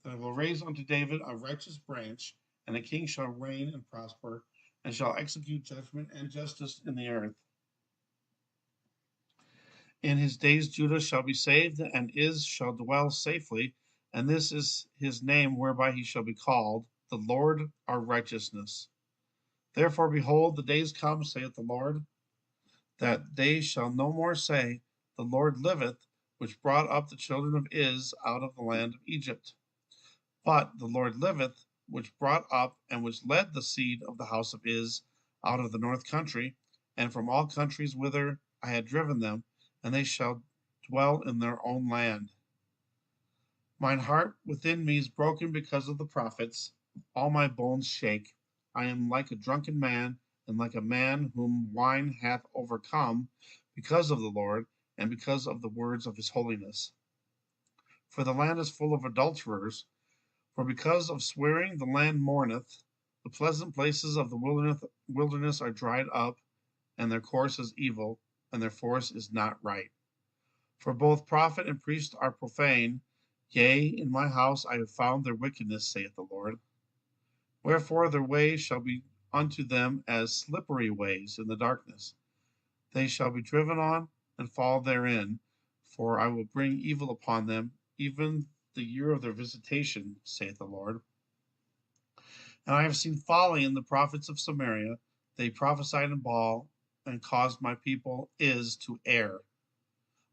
David a righteous branch, and a king shall reign and prosper, and shall execute judgment and justice in the earth. In his days Judah shall be saved, and Is shall dwell safely, and this is his name whereby he shall be called, the Lord our righteousness. Therefore, behold, the days come, saith the Lord, that they shall no more say, The Lord liveth, which brought up the children of Is out of the land of Egypt. But the Lord liveth, which brought up and which led the seed of the house of Is out of the north country, and from all countries whither I had driven them, and they shall dwell in their own land. Mine heart within me is broken because of the prophets. All my bones shake. I am like a drunken man, and like a man whom wine hath overcome, because of the Lord, and because of the words of his holiness. For the land is full of adulterers, for because of swearing the land mourneth. The pleasant places of the wilderness are dried up, and their course is evil, and their force is not right. For both prophet and priest are profane. Yea, in my house I have found their wickedness, saith the Lord. Wherefore their way shall be unto them as slippery ways in the darkness. They shall be driven on and fall therein, for I will bring evil upon them, even the year of their visitation, saith the Lord. And I have seen folly in the prophets of Samaria. They prophesied in Baal, and caused my people to err.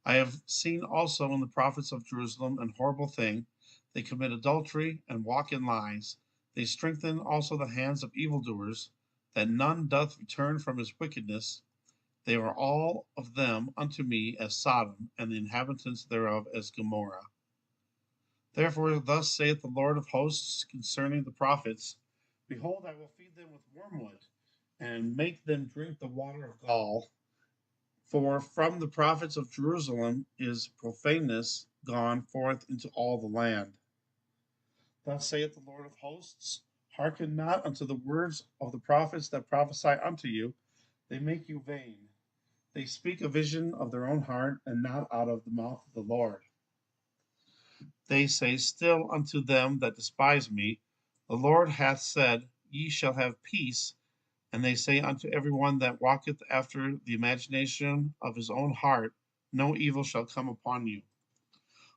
I have seen also in the prophets of Jerusalem an horrible thing. They commit adultery and walk in lies. They strengthen also the hands of evildoers, that none doth return from his wickedness. They are all of them unto me as Sodom, and the inhabitants thereof as Gomorrah. Therefore, thus saith the Lord of hosts concerning the prophets: Behold, I will feed them with wormwood, and make them drink the water of gall. For from the prophets of Jerusalem is profaneness gone forth into all the land. Thus saith the Lord of hosts: Hearken not unto the words of the prophets that prophesy unto you. They make you vain. They speak a vision of their own heart, and not out of the mouth of the Lord. They say still unto them that despise me, The Lord hath said, Ye shall have peace. And they say unto every one that walketh after the imagination of his own heart, No evil shall come upon you.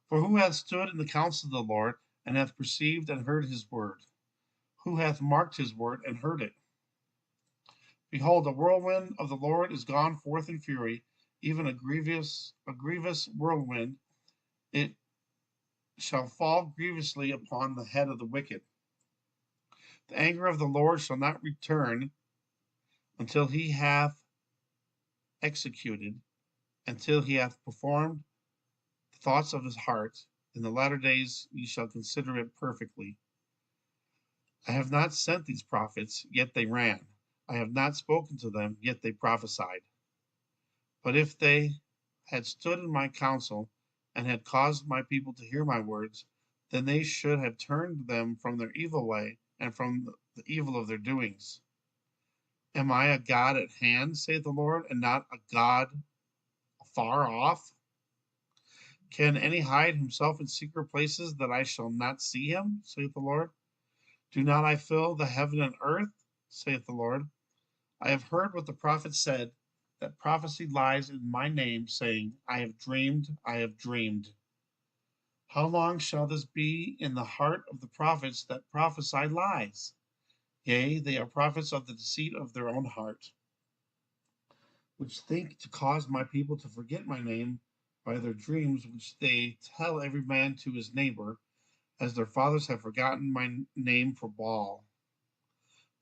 For who hath stood in the counsel of the Lord, and hath perceived and heard his word? Who hath marked his word and heard it? Behold, the whirlwind of the Lord is gone forth in fury, even a grievous whirlwind. It shall fall grievously upon the head of the wicked. The anger of the Lord shall not return until he hath executed, until he hath performed the thoughts of his heart. In the latter days ye shall consider it perfectly. I have not sent these prophets, yet they ran. I have not spoken to them, yet they prophesied. But if they had stood in my counsel, and had caused my people to hear my words, then they should have turned them from their evil way, and from the evil of their doings. Am I a God at hand, saith the Lord, and not a God far off? Can any hide himself in secret places that I shall not see him, saith the Lord? Do not I fill the heaven and earth, saith the Lord? I have heard what the prophet said, that prophesied lies in my name, saying, I have dreamed, I have dreamed. How long shall this be in the heart of the prophets that prophesy lies? Yea, they are prophets of the deceit of their own heart, which think to cause my people to forget my name by their dreams, which they tell every man to his neighbor, as their fathers have forgotten my name for Baal.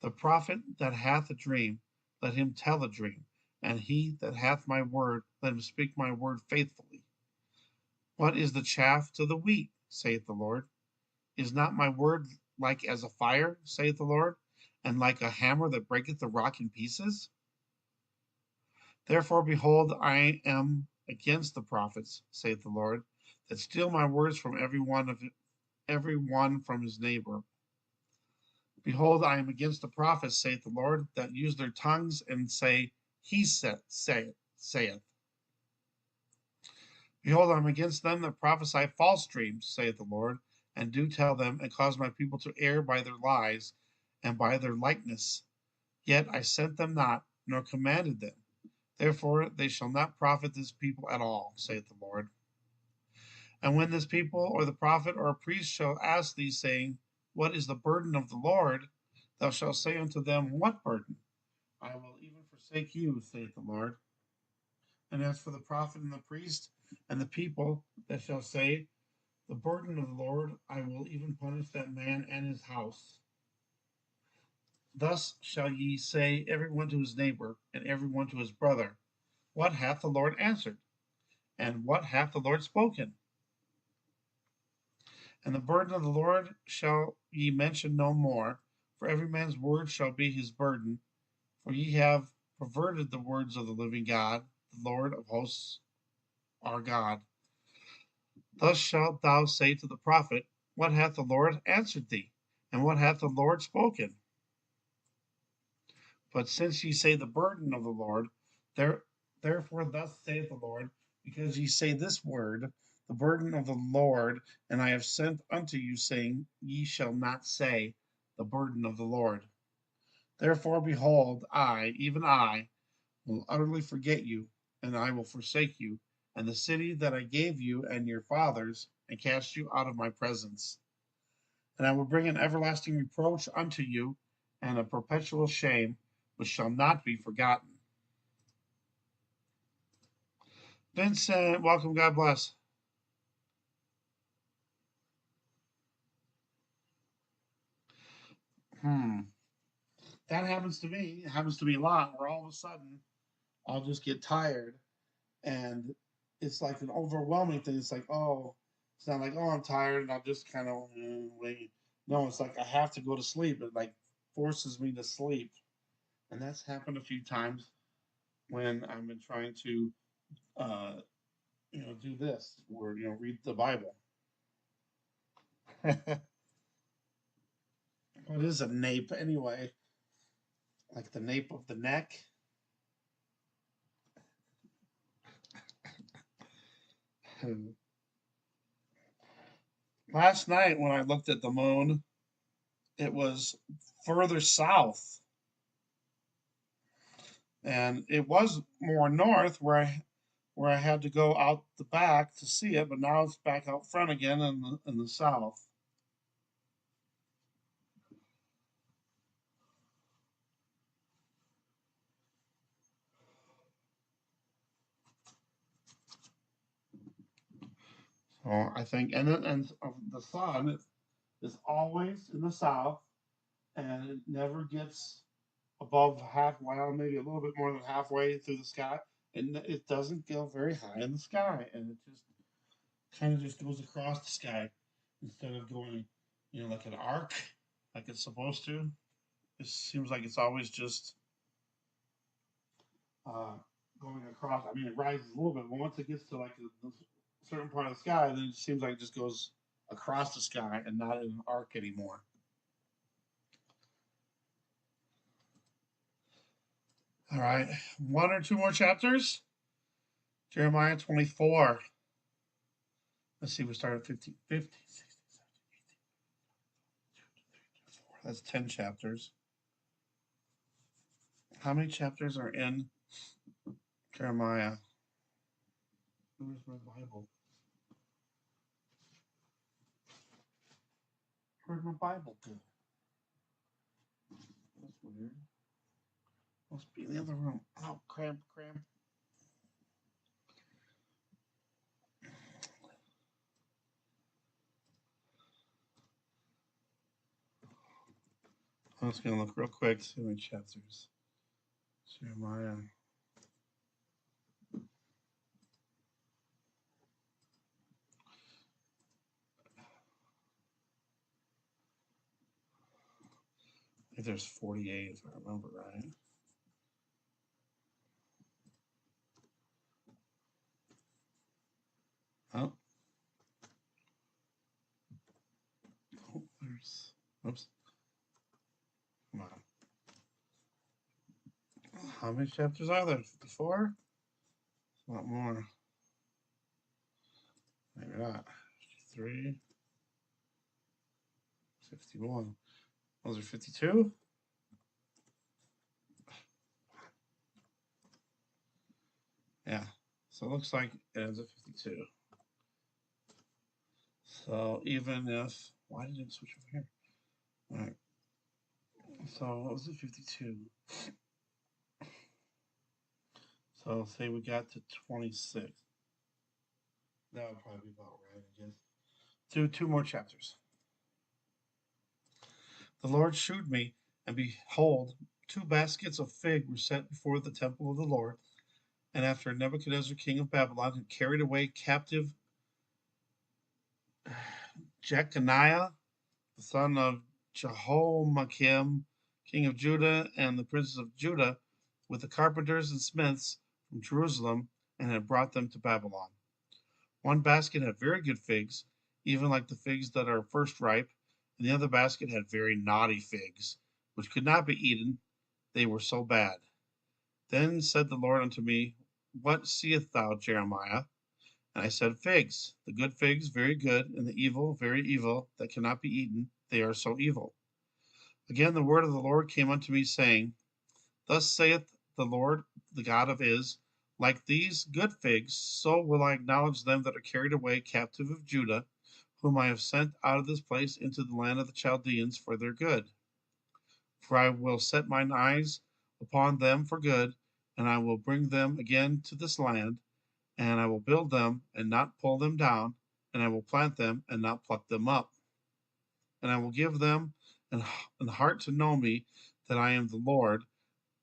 The prophet that hath a dream, let him tell a dream, and he that hath my word, let him speak my word faithfully. What is the chaff to the wheat, saith the Lord? Is not my word like as a fire, saith the Lord, and like a hammer that breaketh the rock in pieces? Therefore, behold, I am against the prophets, saith the Lord, that steal my words from every one from his neighbor. Behold, I am against the prophets, saith the Lord, that use their tongues and say, He saith. Behold, I am against them that prophesy false dreams, saith the Lord, and do tell them, and cause my people to err by their lies and by their likeness. Yet I sent them not, nor commanded them. Therefore they shall not profit this people at all, saith the Lord. And when this people, or the prophet, or a priest shall ask thee, saying, What is the burden of the Lord? Thou shalt say unto them, What burden? I will even forsake you, saith the Lord. And as for the prophet and the priest and the people that shall say, The burden of the Lord, I will even punish that man and his house. Thus shall ye say, every one to his neighbor, and every one to his brother, What hath the Lord answered? And what hath the Lord spoken? And the burden of the Lord shall ye mention no more, for every man's word shall be his burden. For ye have perverted the words of the living God, the Lord of hosts, our God. Thus shalt thou say to the prophet, What hath the Lord answered thee? And what hath the Lord spoken? But since ye say the burden of the Lord, there, therefore thus saith the Lord, because ye say this word, the burden of the Lord, and I have sent unto you, saying, ye shall not say the burden of the Lord. Therefore, behold, I, even I, will utterly forget you, and I will forsake you, and the city that I gave you and your fathers, and cast you out of my presence. And I will bring an everlasting reproach unto you, and a perpetual shame, which shall not be forgotten. Vincent, welcome. God bless. Hmm. That happens to me. It happens to me a lot, where all of a sudden I'll just get tired, and it's like an overwhelming thing. It's like, oh, it's not like, oh, I'm tired, and I'll just kind of wait. No, it's like I have to go to sleep. It like forces me to sleep, and that's happened a few times when I've been trying to, uh, do this or read the Bible. What is a nape anyway? Like the nape of the neck? Last night when I looked at the moon, it was further south, and it was more north where I had to go out the back to see it, but now it's back out front again in the south. So I think, and the sun is always in the south, and it never gets above half, well, maybe a little bit more than halfway through the sky, and it doesn't go very high in the sky, and it just kind of just goes across the sky instead of going, like an arc, like it's supposed to. It seems like it's always just uh, going across. I mean, it rises a little bit, but once it gets to like a certain part of the sky, then it seems like it just goes across the sky and not in an arc anymore. All right, one or two more chapters. Jeremiah 24. Let's see, we started 50, 50, 60, 70, 80. That's 10 chapters. How many chapters are in Jeremiah? Where's my Bible? Where'd my Bible go? That's weird. Must be in the other room. Oh, cramp, cramp. I'm just gonna look real quick, see how many chapters. Jeremiah. I think there's 48 if I remember right. Oh, there's. Oops. Come on. How many chapters are there? 54? A lot more. Maybe not. 53. 61. Those are 52? Yeah. So it looks like it ends at 52. So even if. Why did it switch over here? All right. So what was it? 52. So say we got to 26. That would probably be about right, I guess. Two more chapters. The Lord shewed me, and behold, two baskets of fig were set before the temple of the Lord. And after Nebuchadnezzar king of Babylon had carried away captive Jeconiah, the son of Jehoiakim, king of Judah, and the princes of Judah, with the carpenters and smiths from Jerusalem, and had brought them to Babylon. One basket had very good figs, even like the figs that are first ripe, and the other basket had very naughty figs, which could not be eaten. they were so bad. Then said the Lord unto me, What seest thou, Jeremiah? And I said, Figs, the good figs, very good, and the evil, very evil, that cannot be eaten, they are so evil. Again the word of the Lord came unto me, saying, Thus saith the Lord, the God of Is, like these good figs, so will I acknowledge them that are carried away captive of Judah, whom I have sent out of this place into the land of the Chaldeans for their good. For I will set mine eyes upon them for good, and I will bring them again to this land, and I will build them and not pull them down, and I will plant them and not pluck them up. And I will give them an heart to know me, that I am the Lord,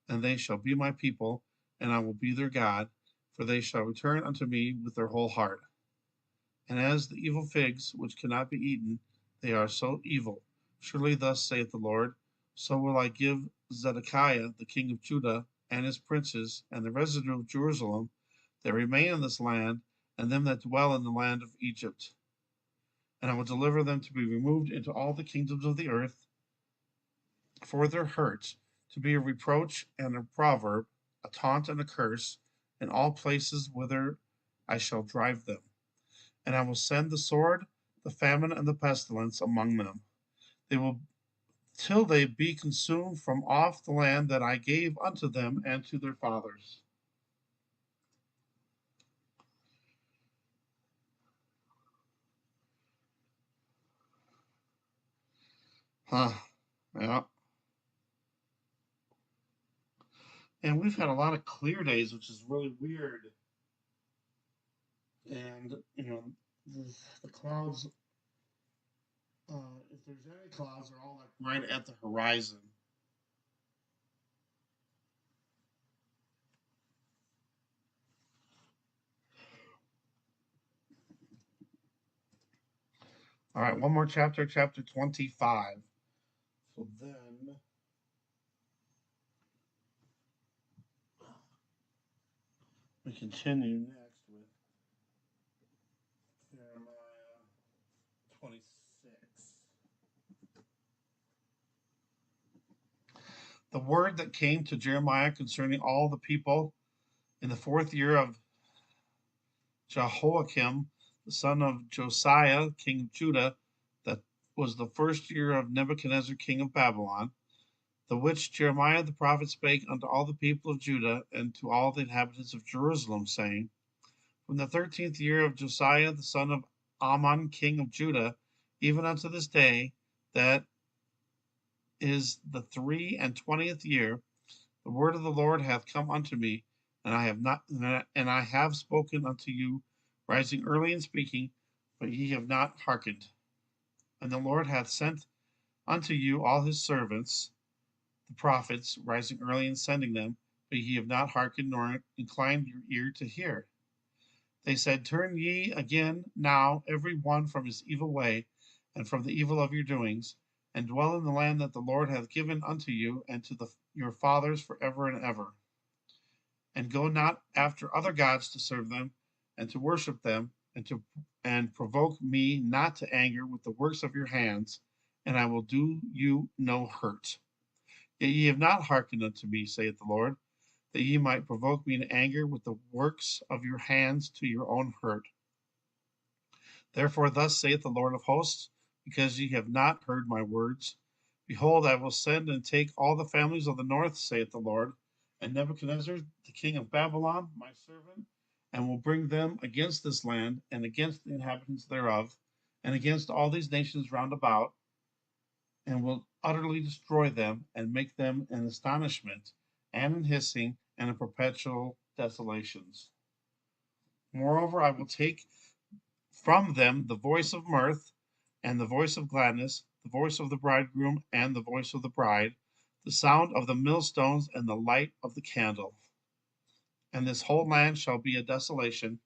and they shall be my people, and I will be their God, for they shall return unto me with their whole heart. And as the evil figs, which cannot be eaten, they are so evil. Surely thus saith the Lord, so will I give Zedekiah the king of Judah, and his princes, and the residue of Jerusalem, that remain in this land, and them that dwell in the land of Egypt. And I will deliver them to be removed into all the kingdoms of the earth for their hurt, to be a reproach and a proverb, a taunt and a curse, in all places whither I shall drive them. And I will send the sword, the famine, and the pestilence among them. They will till they be consumed from off the land that I gave unto them and to their fathers. Huh. Yeah. And we've had a lot of clear days, which is really weird. And, the clouds, if there's any clouds, are all like right at the horizon. All right, one more chapter, chapter 25. So then we continue next with Jeremiah 26. The word that came to Jeremiah concerning all the people in the 4th year of Jehoiakim, the son of Josiah, king of Judah, that was the 1st year of Nebuchadnezzar, king of Babylon, the which Jeremiah the prophet spake unto all the people of Judah and to all the inhabitants of Jerusalem, saying, From the 13th year of Josiah the son of Ammon, king of Judah, even unto this day, that is the 23 year, the word of the Lord hath come unto me, and I have spoken unto you, rising early and speaking, but ye have not hearkened. And the Lord hath sent unto you all his servants, the prophets, rising early and sending them, but ye have not hearkened nor inclined your ear to hear. They said, Turn ye again now every one from his evil way, and from the evil of your doings, and dwell in the land that the Lord hath given unto you and to your fathers forever and ever. And go not after other gods to serve them, and to worship them, and provoke me not to anger with the works of your hands, and I will do you no hurt. Yet ye have not hearkened unto me, saith the Lord, that ye might provoke me to anger with the works of your hands to your own hurt. Therefore thus saith the Lord of hosts, because ye have not heard my words, behold, I will send and take all the families of the north, saith the Lord, and Nebuchadnezzar, the king of Babylon, my servant, and will bring them against this land, and against the inhabitants thereof, and against all these nations round about, and will utterly destroy them, and make them an astonishment, and an hissing, and a perpetual desolations. Moreover, I will take from them the voice of mirth, and the voice of gladness, the voice of the bridegroom, and the voice of the bride, the sound of the millstones, and the light of the candle. And this whole land shall be a desolation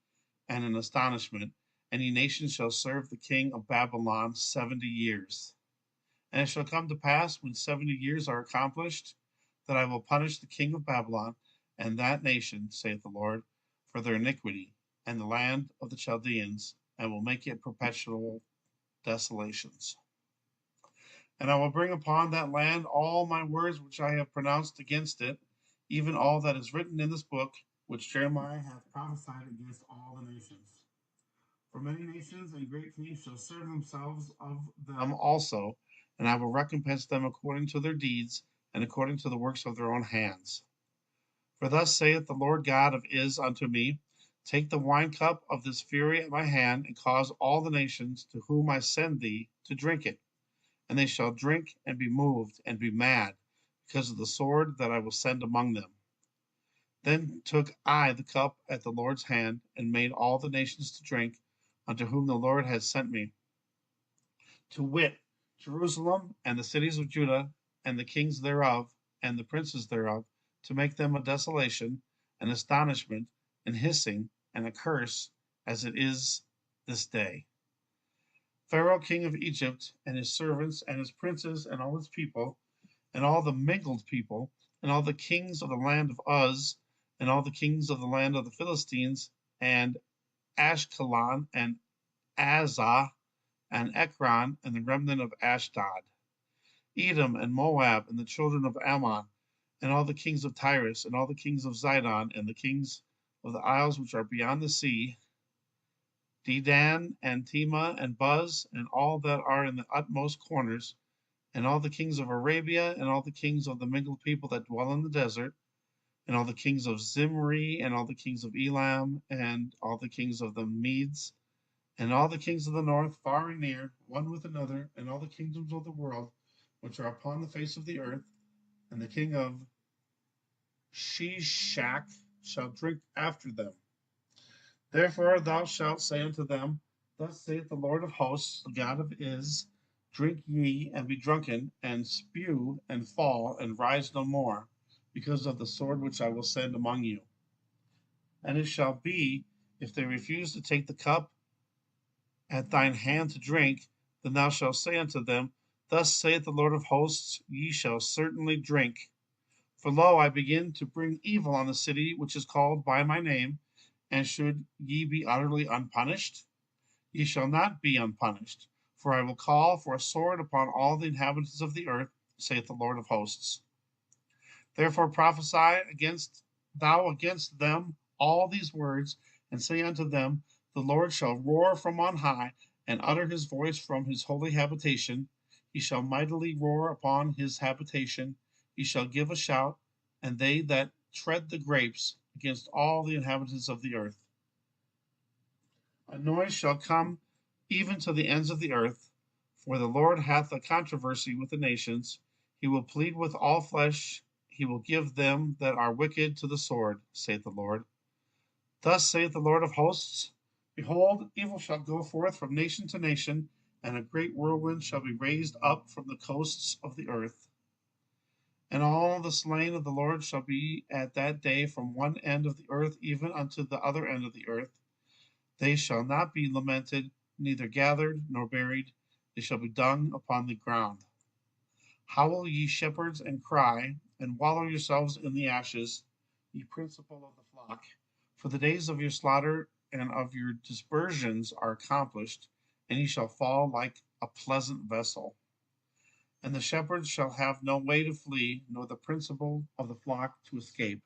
and an astonishment, and ye nations shall serve the king of Babylon 70 years. And it shall come to pass, when 70 years are accomplished, that I will punish the king of Babylon and that nation, saith the Lord, for their iniquity, and the land of the Chaldeans, and will make it perpetual desolations. And I will bring upon that land all my words which I have pronounced against it, even all that is written in this book, which Jeremiah hath prophesied against all the nations. For many nations and great kings shall serve themselves of them also, and I will recompense them according to their deeds and according to the works of their own hands. For thus saith the Lord God of Is unto me, take the wine cup of this fury at my hand, and cause all the nations to whom I send thee to drink it. And they shall drink and be moved and be mad, because of the sword that I will send among them. Then took I the cup at the Lord's hand, and made all the nations to drink, unto whom the Lord had sent me, to wit, Jerusalem and the cities of Judah, and the kings thereof, and the princes thereof, to make them a desolation, an astonishment, an hissing, and a curse, as it is this day. Pharaoh king of Egypt, and his servants, and his princes, and all his people, and all the mingled people, and all the kings of the land of Uz, and all the kings of the land of the Philistines, and Ashkelon, and Azah, and Ekron, and the remnant of Ashdod, Edom, and Moab, and the children of Ammon, and all the kings of Tyrus, and all the kings of Zidon, and the kings of the isles which are beyond the sea, Dedan, and Tema, and Buz, and all that are in the utmost corners, and all the kings of Arabia, and all the kings of the mingled people that dwell in the desert, and all the kings of Zimri, and all the kings of Elam, and all the kings of the Medes, and all the kings of the north, far and near, one with another, and all the kingdoms of the world, which are upon the face of the earth, and the king of Shishak shall drink after them. Therefore thou shalt say unto them, thus saith the Lord of hosts, the God of Is, drink ye, and be drunken, and spew, and fall, and rise no more, because of the sword which I will send among you. And it shall be, if they refuse to take the cup at thine hand to drink, then thou shalt say unto them, thus saith the Lord of hosts, ye shall certainly drink. For lo, I begin to bring evil on the city which is called by my name, and should ye be utterly unpunished? Ye shall not be unpunished, for I will call for a sword upon all the inhabitants of the earth, saith the Lord of hosts. Therefore prophesy against them all these words, and say unto them, the Lord shall roar from on high, and utter his voice from his holy habitation. He shall mightily roar upon his habitation. He shall give a shout, and they that tread the grapes, against all the inhabitants of the earth. A noise shall come even to the ends of the earth, for the Lord hath a controversy with the nations. He will plead with all flesh. He will give them that are wicked to the sword, saith the Lord. Thus saith the Lord of hosts, behold, evil shall go forth from nation to nation, and a great whirlwind shall be raised up from the coasts of the earth. And all the slain of the Lord shall be at that day from one end of the earth even unto the other end of the earth. They shall not be lamented, neither gathered nor buried. They shall be dung upon the ground. Howl, ye shepherds, and cry, and wallow yourselves in the ashes, ye principal of the flock. For the days of your slaughter and of your dispersions are accomplished, and ye shall fall like a pleasant vessel. And the shepherds shall have no way to flee, nor the principal of the flock to escape.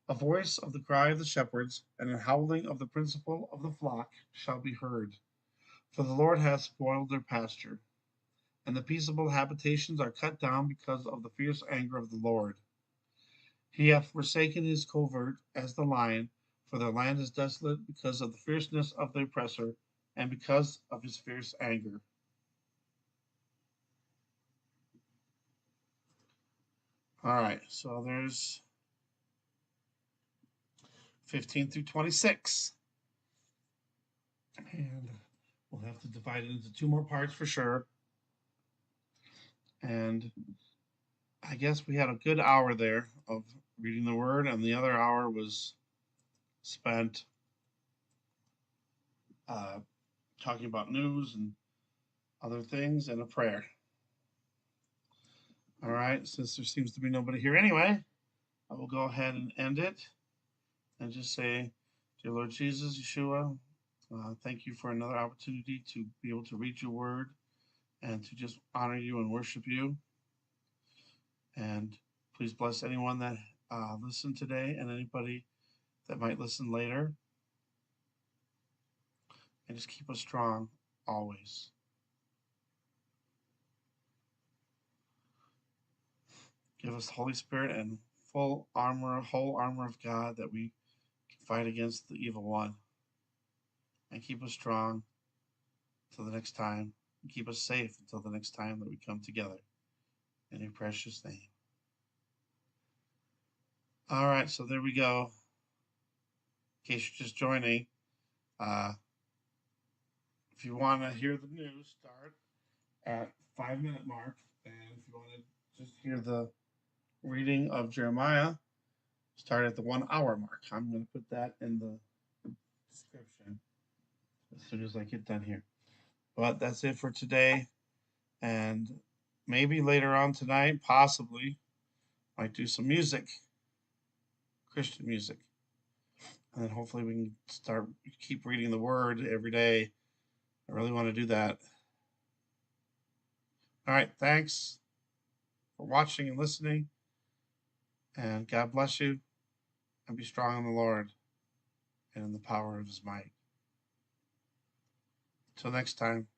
A voice of the cry of the shepherds, and a howling of the principal of the flock shall be heard. For the Lord hath spoiled their pasture, and the peaceable habitations are cut down because of the fierce anger of the Lord. He hath forsaken his covert as the lion, for their land is desolate because of the fierceness of the oppressor, and because of his fierce anger. All right, so there's 15 through 26. And we'll have to divide it into two more parts for sure. And I guess we had a good hour there of reading the word, and the other hour was spent talking about news and other things and a prayer. All right, since there seems to be nobody here anyway, I will go ahead and end it and just say, dear Lord Jesus, Yeshua, thank you for another opportunity to be able to read your word and to just honor you and worship you. And please bless anyone that listened today and anybody that might listen later. And just keep us strong always. Give us the Holy Spirit and full armor, whole armor of God, that we can fight against the evil one. And keep us strong till the next time. And keep us safe until the next time that we come together. In your precious name. All right, so there we go. In case you're just joining, if you want to hear the news, start at 5-minute mark. And if you want to just hear the reading of Jeremiah, start at the 1 hour mark. I'm going to put that in the description as soon as I get done here. But that's it for today. And maybe later on tonight, possibly, might do some music, Christian music. And then hopefully we can keep reading the Word every day. I really want to do that. All right, thanks for watching and listening. And God bless you. And be strong in the Lord and in the power of His might. Till next time.